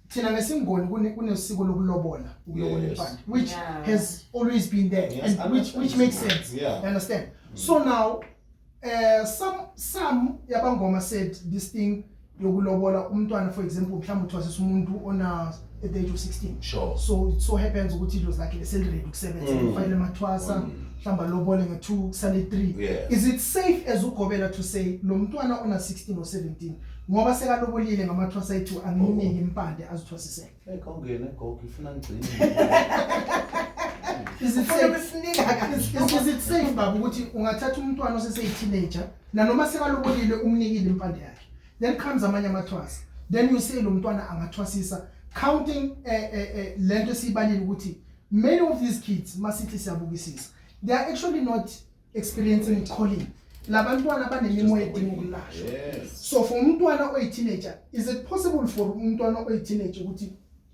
thina ngesingoni kunesiko lokulobola impande, which has always been there, and which makes sense. You understand? So now some yabangoma said this thing yokulobola umntwana, for example, mhlawumbe uthwasisa umuntu ona at the age of 16. So it so happens ukuthi it was like a celebrate ku-17 ufayile mathwasa mhlawumbe lobole nge-2 sale 3. Is it safe as ugobela to say lo mntwana ona 16 or 17 ngoba sekalobolile ngamathwasa ethu anginingi impande azithwasiseke? Kawungene gogo ifuna ngcini. Is it safe baba ukuthi ungathatha umntwana osese-teenager na noma sekalobolile umnikile impande yakhe, then comes amanye amathwasa, then you say lo mntwana angathwasisa, counting lento sibalile ukuthi many of these kids masithi siyabukisisa, they are actually not experiencing calling. Labantwana banemimoya edinga ukulashwa. So for umntwana oyi-teenager, is it possible for umntwana oyi-teenager ukuthi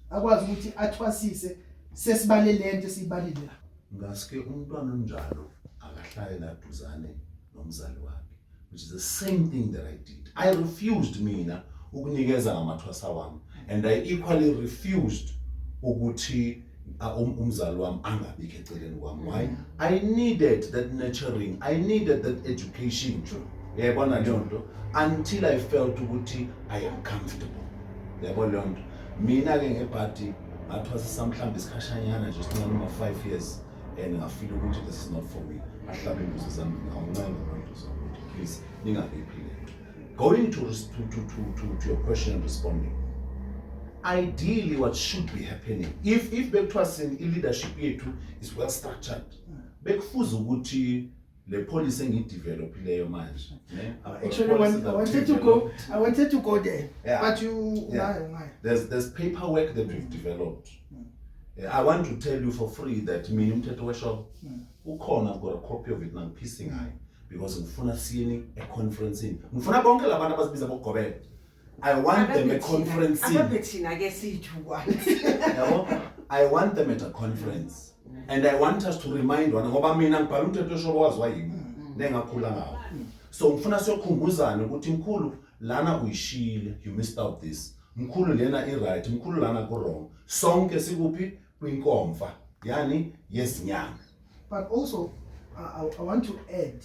akwazi ukuthi athwasise sesibale lento sibalile la? Ngaske umntwana onjalo akahlale la duzane nomzali wakhe, which is the same thing that I did. I refused ukunikeza ngamathwasa wami, and I equally refused ukuthi umzali wami angabikho eceleni kwami. Why? I needed that nurturing, I needed that education. Yabona leyo nto until I felt ukuthi I am comfortable. Yabona leyo nto. Mina ke ngebhadi ngathwasisa mhlawumbe isikhashanyana nje sincane uma 5 years and ngafeel ukuthi this is not for me. Ahlabe imbuzi zami ngawuncenga abantu zokuthi please ningabiphile. Going to your question and responding. Ideally, what should be happening if bekuthiwa leadership yethu is well structured, bekufuza ukuthi le policy engiyidevelopileyo manje. Actually, I wanted to go there, but you. There's paperwork that we've developed. I want to tell you for free that mina umthetho weshop ukhona, I've got a copy of it nangiphisi ngayo because ngifuna siyeni a conference in. Ngifuna bonke labantu abasibiza bokugobela. I want them a conference. I want them at a conference. And I want us to remind one ngoba mina ngibhala umthetho weshop waziwa yimi nengakhula ngawo. So ngifuna siyokhumbuzana ukuthi mkhulu lana uyishile, you missed out this. Mkhulu lena right, mkhulu lana ku wrong. Sonke sikuphi kwinkomfa. Yani yesinyanga. But also I want to add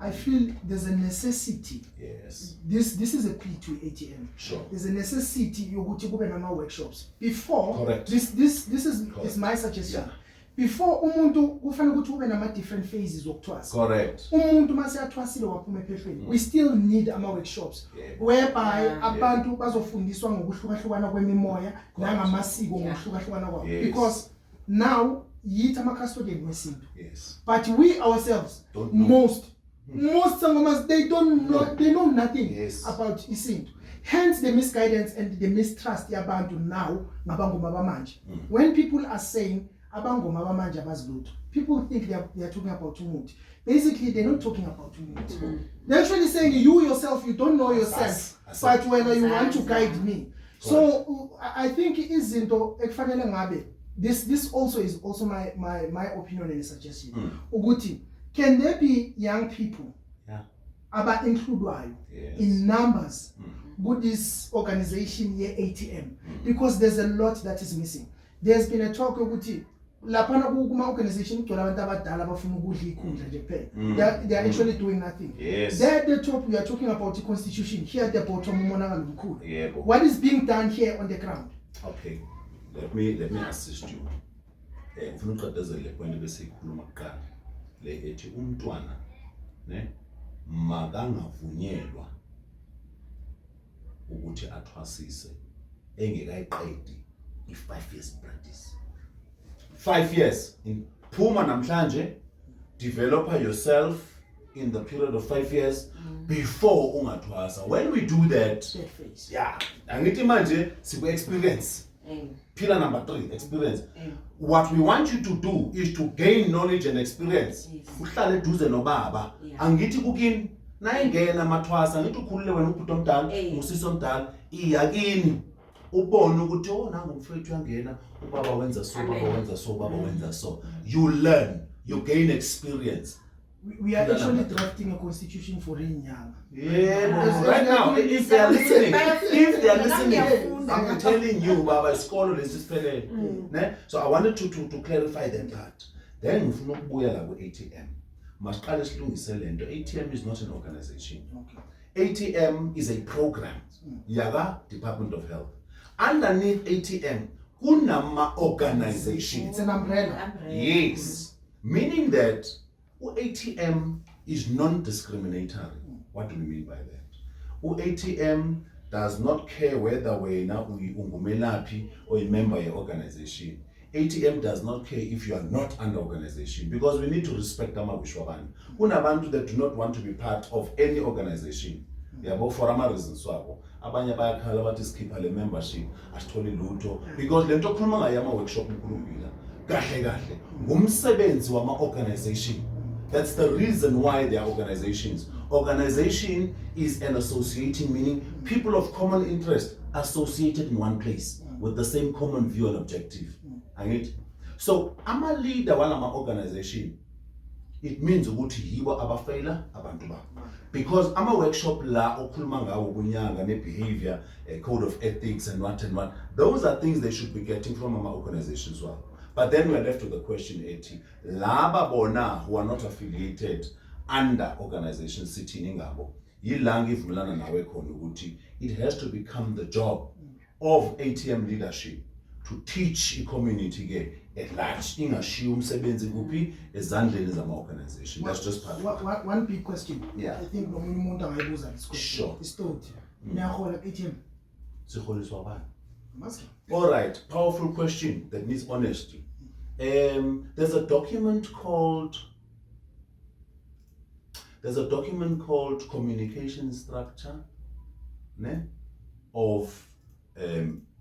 I feel there's a necessity. Yes. This is a plea to ATM. Sure. There's a necessity yokuthi kube nama workshops. Before correct. This is my suggestion. Yeah. Before umuntu kufanele ukuthi ube nama different phases zokuthwasa. Correct. Umuntu mase yathwasile waphuma ephepheni. We still need ama workshops whereby abantu bazofundiswa ngokuhlukahlukana kwemimoya nangamasiko ngokuhlukahlukana kwawo. Because now yithi ama custodian wesintu. Yes. But we ourselves don't know. Most sangomas they don't know, they know nothing about Isintu. Hence the misguidance and the mistrust yabantu now ngabangoma bamanje. When people are saying abangoma bamanje abazilutho, people think they are talking about umuthi. Basically they're not talking about umuthi. They're actually saying you yourself, you don't know yourself, but when you want to guide me. So I think izinto ekufanele ngabe this also is also my opinion and suggestion. Ukuthi, can there be young people included in numbers with this organization here ATM? Because there's a lot that is missing. There's been a talk ukuthi lapana kuma organization kugcwala abantu abadala abafuna ukudla ikhundla nje kuphela. They are actually doing nothing. Yes. There at the top we are talking about the constitution. Here at the bottom umonakalo mkhulu. What is being done here on the ground? Okay. Let me assist you. Ngifuna uqedezele point bese ikhuluma kuqala. Le ethi umntwana makangavunyelwa ukuthi athwasise engekayiqedi i5 years practice. 5 years in phuma namhlanje, develop yourself in the period of 5 years before ungathwasa. When we do that, angithi manje siku experience. Pillar number 3, experience. What we want you to do is to gain knowledge and experience. Uhlale eduze nobaba. Angithi kukini nayingena mathwasa ngithi ukhulule wena ubhuti omdala, usisi omdala, iyakini ubone ukuthi nangu mfowethu yangena, ubaba wenza so, baba wenza so, baba wenza so. You learn, you gain experience. We are actually drafting a constitution for Inyanga. Right now, if they are listening, I'm telling you, Baba, scholar is just so I wanted to clarify that part. Then if not ATM, ATM is not an organization. ATM is a program. Yaga Department of Health. Underneath ATM, kunama organization. It's an umbrella. Yes, meaning that ATM is non-discriminatory. What do we mean by that? ATM does not care whether we ungumelapi or a member of your organization. ATM does not care if you are not under organization, because we need to respect amabishwabani. Unabantu that do not want to be part of any organization. For ama reasons wabo. Abanye bayakhala bathi sikhipha le membership asithole lutho, because lento okhuluma ngayo ama workshop uNkulunkulu kahle kahle ngumsebenzi wama organization. That's the reason why they are organizations. Organization is an associating, meaning people of common interest associated in one place with the same common view and objective. So I'm a leader while I'm an organization. it means ukuthi yibo abafeyila abantu babo. Because ama workshop la okhuluma ngawo ubunyanga ne-behavior, code of ethics and what, those are things they should be getting from ama organizations as well. But then we are left with the question, laba bona who are not affiliated under organizations sitting in ngabo, yilang ivumelana nawe khona ukuthi it has to become the job of ATM leadership to teach i-community ke at large. Ingashiya umsebenzi kuphi ezandleni zama-organization. That's just part of it. One big question. Yeah. I think nomunye umuntu angayibuza this question. Sure. Isitoti. Niyahola ku-ATM? Siholiswa abani? Maski. All right, powerful question that needs honesty. There's a document called communication structure of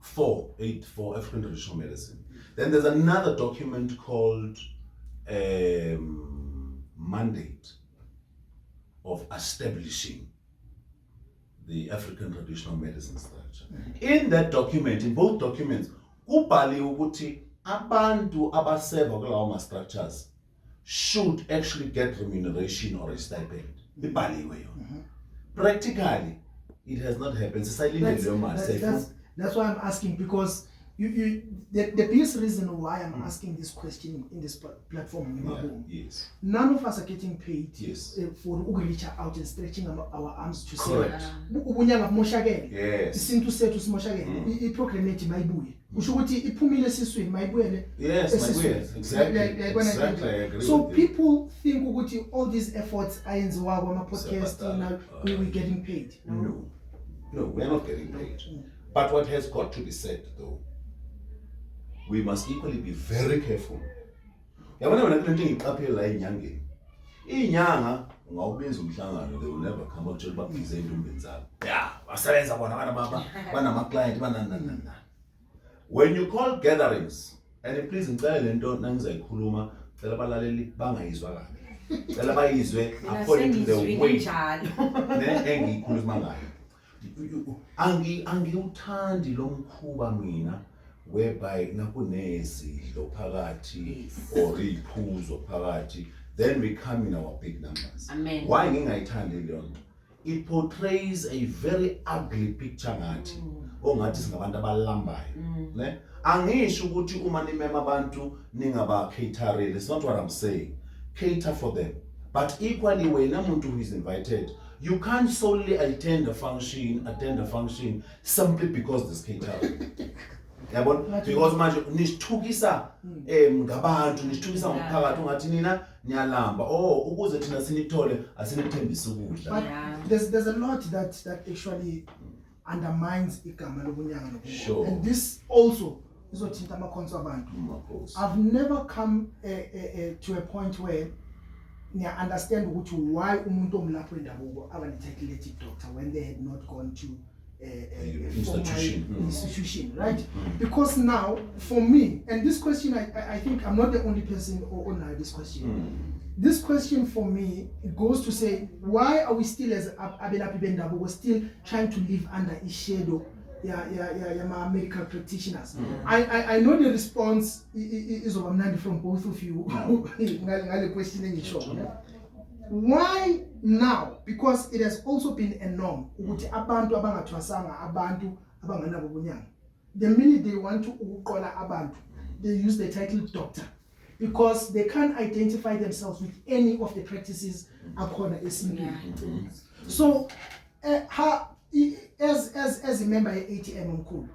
484 African traditional medicine. Then there's another document called mandate of establishing the African traditional medicine structure. In that document, in both documents, kubhaliwe ukuthi abantu abaseva kulawo structures should actually get remuneration or a stipend. Ibhaliwe yona. Practically, it has not happened. That's why I'm asking, because the biggest reason why I'm asking this question in this platform, yes. None of us are getting paid Yes. For reach out and stretching our arms to Correct. Ubunyanga moshagele. Yes. Isintu sethu simoshagele. I-proclamate Mayi Buye. Usho ukuthi iphumile esiswini Mayi Buye. Yes, Mayi Buye. Exactly. Exactly. I agree. So with you. people think ukuthi all these efforts ayenziwa kwama podcast we're getting paid. No, we're not getting paid. But what has got to be said though, we must equally be very careful. Yabona wena kule nto engiqaphele la enyangeni. Inyanga ungawubenza umhlangano, they will never come up to bakubhize entombeni zabo. Yeah, basebenza bona banama client banana. When you call gatherings, and please ngicela lento nangizayikhuluma, cela abalaleli bangayizwa kahle. Cela bayizwe according to the way engiyikhuluma ngayo. Angiuthandi lo mkhuba mina whereby nakunezidlo phakathi or iphuzo phakathi, then we come in our big numbers. Amen. Why ngingayithandi leyo nto? It portrays a very ugly picture ngathi ongathi singabantu abalambayo. Ne? Angisho ukuthi uma nimema abantu ningaba caterele. It's not what I'm saying. Cater for them. But equally wena muntu who is invited, you can't solely attend a function simply because there's catering. Because manje nishithukisa ngabantu, nishithukisa ngomphakathi ungathi nina niyalamba ukuze thina sinithole asinithembisa ukudla. But there's a lot that actually undermines igama lobunyanga nobunyanga. Sure. And this also izothinta amakhonso abantu. I've never come to a point where I understand why umuntu omlapho endabuko abanetitle doctor when they had not gone to institution, right? Because now, for me, and this question, I think I'm not the only person on this question. This question for me, it goes to say, why are we still as Abelapi Bendabuko, we're still trying to live under a shadow? My medical practitioners. I know the response is from both of you. Why now? Because it has also been a norm. The minute they want to call abantu, they use the title doctor because they can't identify themselves with any of the practices upon Esbie. So, as a member of ATM mkhulu,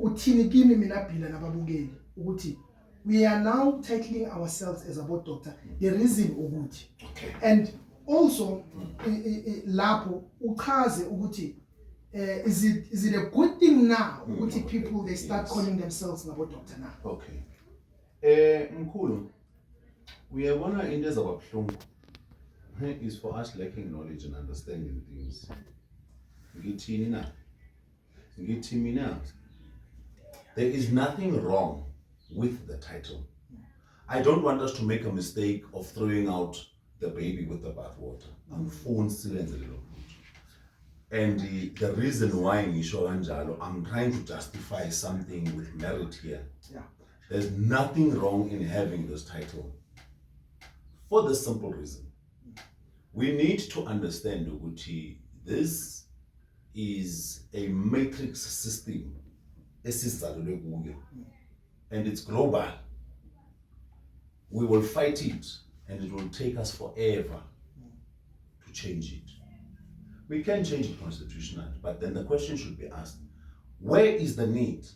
uthini kimi mina Bhila nababukeli ukuthi we are now titling ourselves as about doctor. The reason ukuthi, and also lapho uchaze ukuthi is it a good thing now ukuthi people they start calling themselves about doctor now? Okay. Mkhulu, uyabona into ezababuhlungu is for us lacking knowledge and understanding things. There is nothing wrong with the title. I don't want us to make a mistake of throwing out the baby with the bathwater. And the reason why I'm trying to justify something with merit here. There's nothing wrong in having this title. for this simple reason. We need to understand ukuthi this is a matrix system esizalelwe kuyo, and it's global. We will fight it, and it will take us forever to change it. We can change it constitutionally, but then the question should be asked, where is the need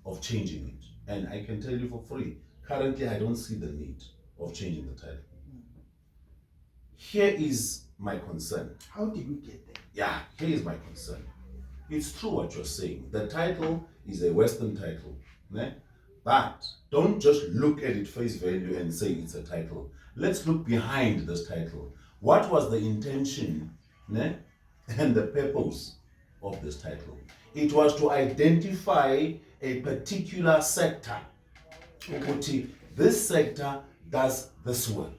of changing it? And I can tell you for free, currently I don't see the need of changing the title. Here is my concern. How did we get there? Yeah, here is my concern. It's true what you're saying. The title is a Western title, né? But don't just look at it face value and say it's a title. Let's look behind this title. What was the intention, né, and the purpose of this title? It was to identify a particular sector. Okay. This sector does this work.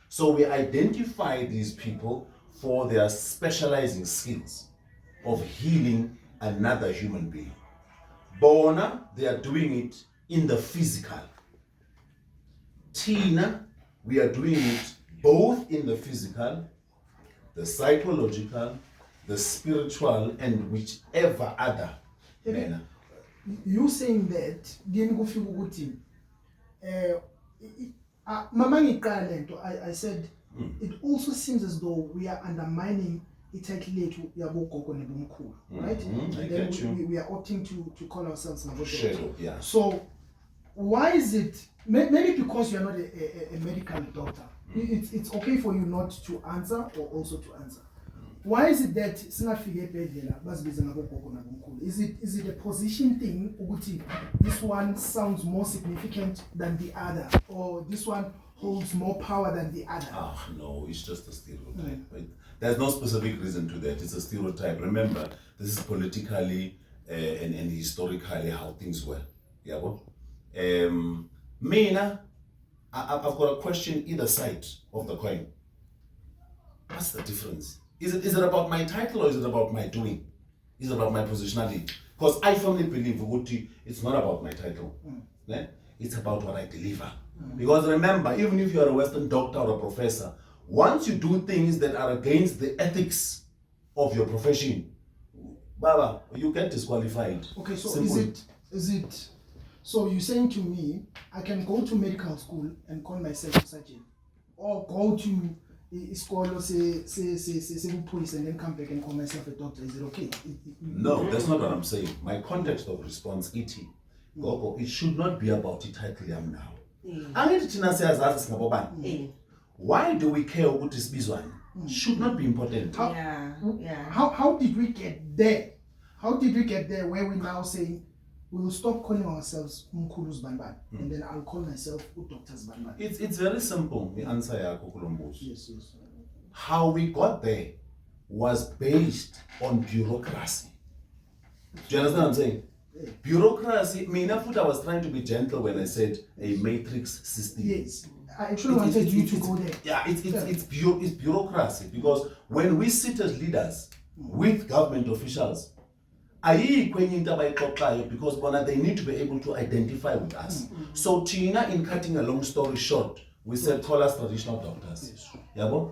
So we identify these people for their specializing skills of healing another human being. Bona, they are doing it in the physical. Tina, we are doing it both in the physical, the psychological, the spiritual, and whichever other manner. You saying that, Mama ngiqala lento, I said it also seems as though we are undermining title yethu yabogogo nebomkhulu, right? And then we are opting to call ourselves Shadow, yeah. So why is it, maybe because you are not a medical doctor, it's okay for you not to answer or also to answer. Why is it that singafike ebhedlela bazibiza ngabogogo nabomkhulu? Is it a position thing ukuthi this one sounds more significant than the other, or this one holds more power than the other? Ah, no, it's just a stereotype. Right? There's no specific reason to that. It's a stereotype. Remember, this is politically and historically how things were. Yeah, well? Mina, I've got a question either side of the coin. What's the difference? Is it about my title or is it about my doing? Is it about my positionality? Because I firmly believe it's not about my title. It's about what I deliver. Because remember, even if you're a Western doctor or a professor, once you do things that are against the ethics of your profession, Baba, you get disqualified. Okay, so Simple. is it so you're saying to me I can go to medical school and call myself a surgeon, or go to isikolo se and then come back and call myself a doctor? Is it okay? No, that's not what I'm saying. My context of response, E.T. Gogo, it should not be about the title I am now. Why do we care about this bizwan? Should not be important. How did we get there? How did we get there where we now say we will stop calling ourselves Mkhulu's Banban and then I'll call myself Doctor's Banban? It's very simple. The answer yakho Kulombos. Yes. How we got there was based on bureaucracy. Do you understand what I'm saying? Yeah. Bureaucracy, I was trying to be gentle when I said a matrix system. Yes. I actually wanted you to go there. Yeah, it's bureaucracy, because when we sit as leaders with government officials, because they need to be able to identify with us. So Tina, in cutting a long story short, we said call us traditional doctors. Yes. Yeah,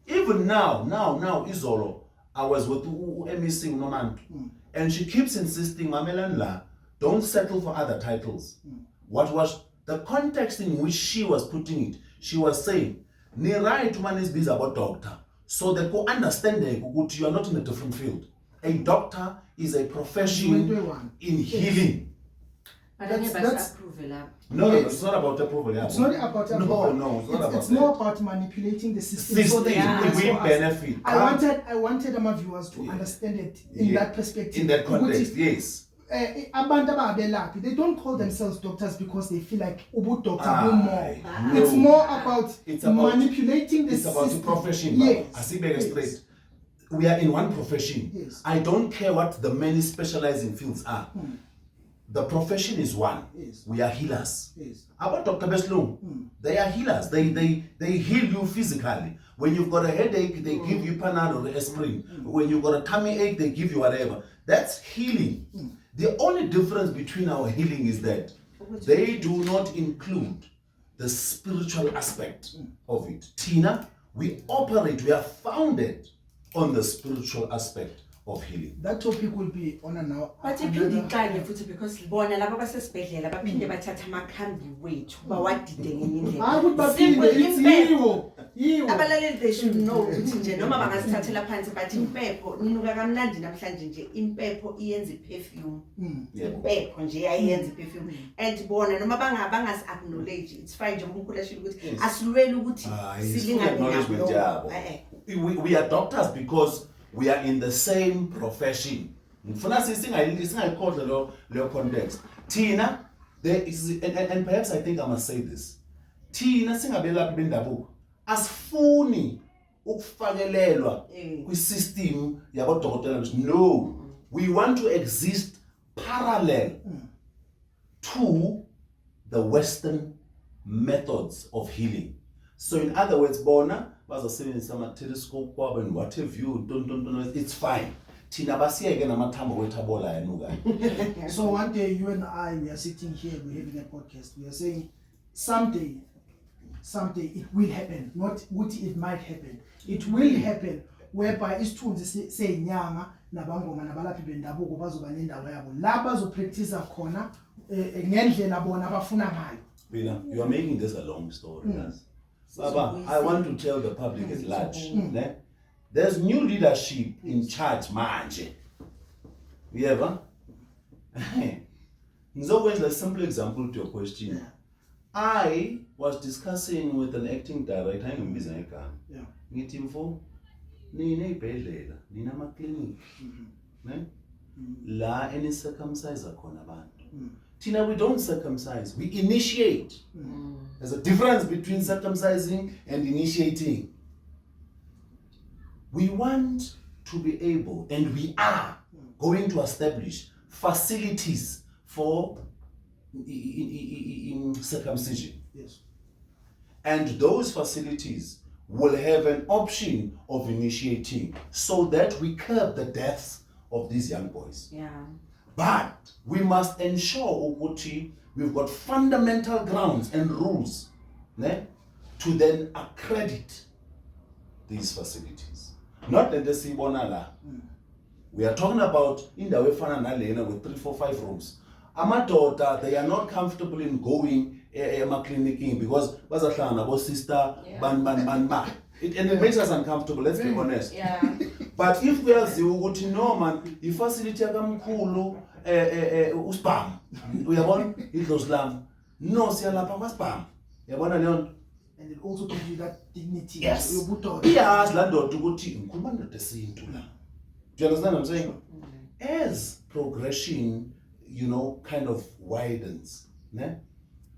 even now, Izolo, I was with MEC Unomantu, and she keeps insisting, Mamelanla, don't settle for other titles. What was the context in which she was putting it? She was saying, ni right man is busy about doctor, so they could understand that you are not in a different field. A doctor is a profession in healing. No, it's not about approval. It's not about approval. No, it's not about It's more about manipulating the system. We benefit. I wanted my viewers to understand it in that perspective. In that context, yes. They don't call themselves doctors because they feel like Ubu doctor more. It's more about manipulating the system. It's about the profession. Yes. We are in one profession. Yes. I don't care what the many specializing fields are. The profession is one. Yes. We are healers. Yes. About Dr. Beslum, they are healers. They heal you physically. When you've got a headache, they give you Panadol or aspirin. When you've got a tummy ache, they give you whatever. That's healing. The only difference between our healing is that they do not include the spiritual aspect of it. Tina, we are founded on the spiritual aspect of healing. That topic will be on now. But iphinde iqale futhi because bona laba basesibhedlela baphinde bathatha amakhambi wethu bawadide ngenye indlela. Abalaleli they should know ukuthi nje noma bangasithathela phansi but impepho ninuka kamnandi namhlanje nje impepho iyenza iperfume. Impepho nje iyenza iperfume and bona noma bangasi acknowledge it's fine nje uNkulunkulu ashilo ukuthi asilweli ukuthi silingane nabo. We are doctors because we are in the same profession. Ngifuna singayikhodla lo context. Tina, there is and perhaps I think I must say this. Tina singabelaphi bendabuko asifuni ukufakelelwa kwi-system yabodokotela. No, we want to exist parallel to the Western methods of healing. So in other words, bona bazasebenzisa ama-telescope kwabo and what have you, it's fine. Thina basiyeke namathambo wethu abola yanuka. So one day you and I, we are sitting here, we're having a podcast. We are saying someday it will happen. Not what it might happen. It will happen whereby isithunzi seyinyanga nabangoma nabalaphi bendabuko bazoba nendawo yabo. La bazopractice khona ngendlela bona abafuna ngayo. You are making this a long story, guys. Baba, I want to tell the public at large. There's new leadership in charge manje. We have a simple example to your question. I was discussing with an acting director in Bizaneka. Ngithi mfo nina ibhedlela, nina ama clinic. La any circumcise khona abantu. Tina, we don't circumcise, we initiate. There's a difference between circumcising and initiating. We want to be able, and we are going to establish facilities for in circumcision. Yes. And those facilities will have an option of initiating so that we curb the deaths of these young boys. Yeah. But we must ensure ukuthi we've got fundamental grounds and rules to then accredit these facilities. Not that they see bonala. We are talking about indawo efana nalena with 3, 4, 5 rooms. Amadoda, they are not comfortable in going ema-clinicing because bazahlangana nabo sister ban. And it makes us uncomfortable, let's be honest. Yeah. But if we are ukuthi no man, ifacility yakamkhulu uSibham. Uyabona idloslam. No siyalapha kwaSibham. Uyabona leyo. And it also gives you that dignity. Yes. Iyazi la ndoda ukuthi ngikhuluma ndoda esintu la. Do you understand what I'm saying? As progression, kind of widens,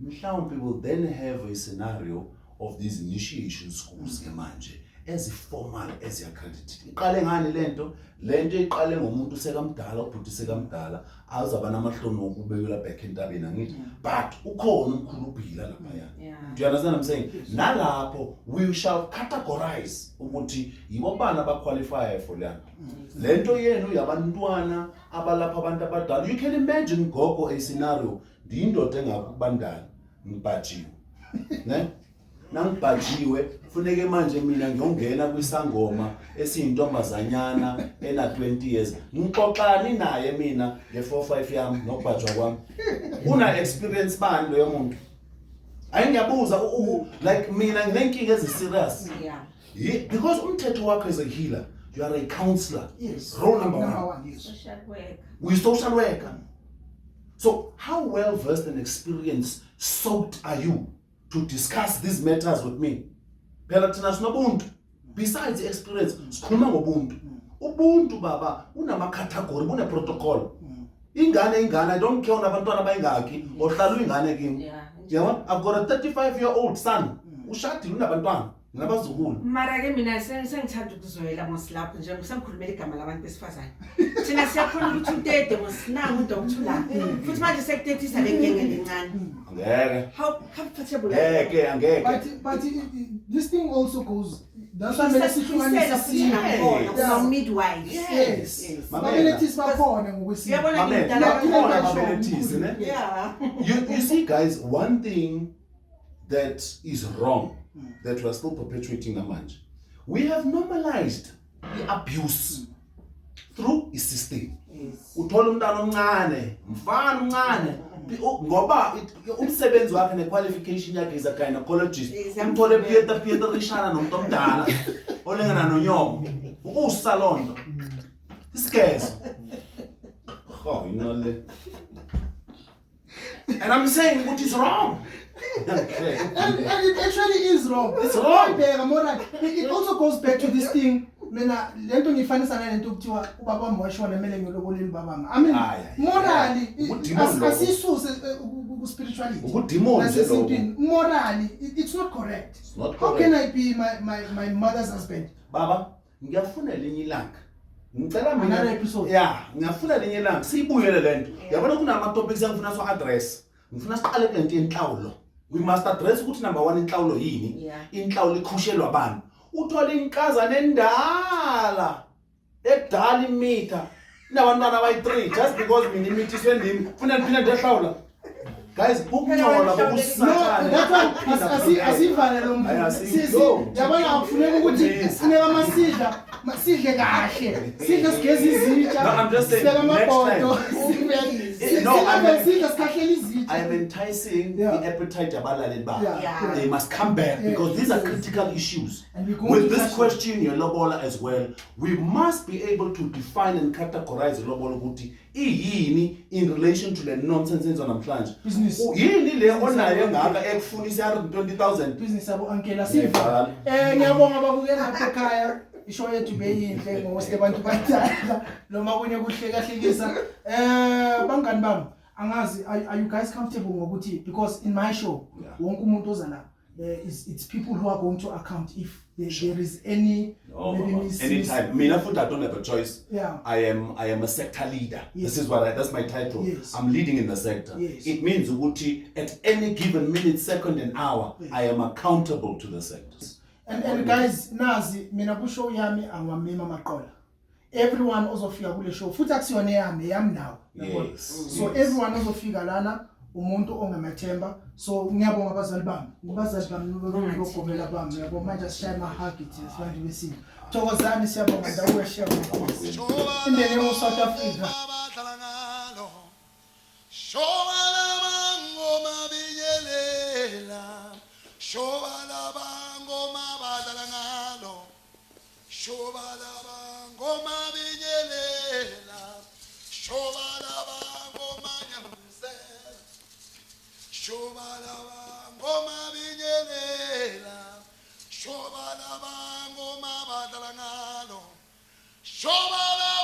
mhlawumbe will then have a scenario of these initiation schools manje as formal as accredited. Iqale ngani lento iqale ngomuntu sekamdala ubhuti sekamdala azaba namahloni okubekela back entabeni angithi but ukhona umkhulu uBhila lapha yana. Do you understand what I'm saying? Nalapho we shall categorize ukuthi yibo bana abaqualify for lento. Lento yenu yabantwana abalapha abantu abadala. You can imagine gogo a scenario ndindoda engakubandala ngibhajiwe. Ne? Nangibhajiwe funeke manje mina ngiyongena kwisangoma esiyintombazanyana ena 20 years. Ngixoxani naye mina nge45 yami nokubhajwa kwami. Una experience bani lo yomuntu? Ayingiyabuza like mina nginenkinga ezi-serious. Yeah. Because umthetho wakho as a healer, you are a counselor. Yes. Role number 1. Yes. Social work. We're social worker. So how well versed and experienced soaked are you to discuss these matters with me? Phela thina sinobuntu. Besides experience, sikhuluma ngobuntu. Ubuntu baba unama category, une protocol. Ingane, I don't care unabantwana bayingaki, ohlala ingane kimi. Yeah. I've got a 35-year-old son. Ushadile unabantwana. Ngabazukulu. Mara ke mina sengithanda ukuzoyela ngosilapho nje ngisamkhulumela igama labantu besifazane. Thina siyakhona ukuthi uTete ngosinanga uDr. la. Futhi manje sekutethisa lengenge lencane. Angeke. How comfortable angeke. But this thing also goes. That's why many situations midwives. Yes. Mabeletis bakhona ngokwesiko. Yabona You see guys, one thing that is wrong, that we are still perpetuating namanje. We have normalized the abuse through the system. Uthola umntana omncane, mfana omncane, ngoba umsebenzi wakhe nequalification yakhe is a gynecologist. Umthole Peter Rishana nomuntu omdala olengana nonyoko. Usalonto. Scares. Oh, you know. And I'm saying what is wrong. And it actually is wrong. It's wrong. It also goes back to this thing. I mean, morally, spirituality, morally, it's not correct. It's not correct. How can I be my mother's husband? Baba, ngiyafuna linye ilanga. Ngicela mina Another episode. Yeah, ngiyafuna linye ilanga. Siyibuyele lento. Yabona kunama topics engifuna so address. Ngifuna siqale lento yenhlawulo. We must address ukuthi number 1 inhlawulo yini? Inhlawulo ikhushelwa abantu. Uthola inkazana endala. Edala imitha. Inabantwana abayi3 just because mina imithi iswendimi. Ufuna ngiphinde ndehlawula. Guys, ukungcola bokusathana. That's why asivale lo muntu. Yabona akufuneka ukuthi sineke amasidla, sidle kahle. Sidle sigeze izitsha. No, I'm just saying I am enticing the appetite abalaleli babo. They must come back because these are critical issues. With this question, your lobola as well, we must be able to define and categorize lobola ukuthi iyini in relation to the nonsense enzo namhlanje. Yini le onayo ngaka ekufunisa 20,000 business yabo ankela siva. Ngiyabonga babukela lapha ekhaya. Isho yethu beyinhle ngoba abantu badala noma kunye kuhlekahlekisa. Bangani bami, angazi are you guys comfortable ngokuthi because in my show wonke umuntu oza la it's people who are going to account if there is any anytime. Mina futhi I don't have a choice. Yeah. I am a sector leader. Yes. This is that's my title. Yes. I'm leading in the sector. Yes. It means ukuthi at any given minute, second and hour, I am accountable to the sectors. And guys, nazi mina ku show yami angwamema maqola. Everyone ozofika kule show futhi akusiyona yami now. Yes. So everyone ozofika lana umuntu ongamathemba. So ngiyabonga abazali bami. Abazali bami lokugomela bami. Yabo manje sishaya mahagi thina sibantu besini. Thokozani siyabonga ndawo yeshiya ngokuthi. In the name of South Africa. Shobalaba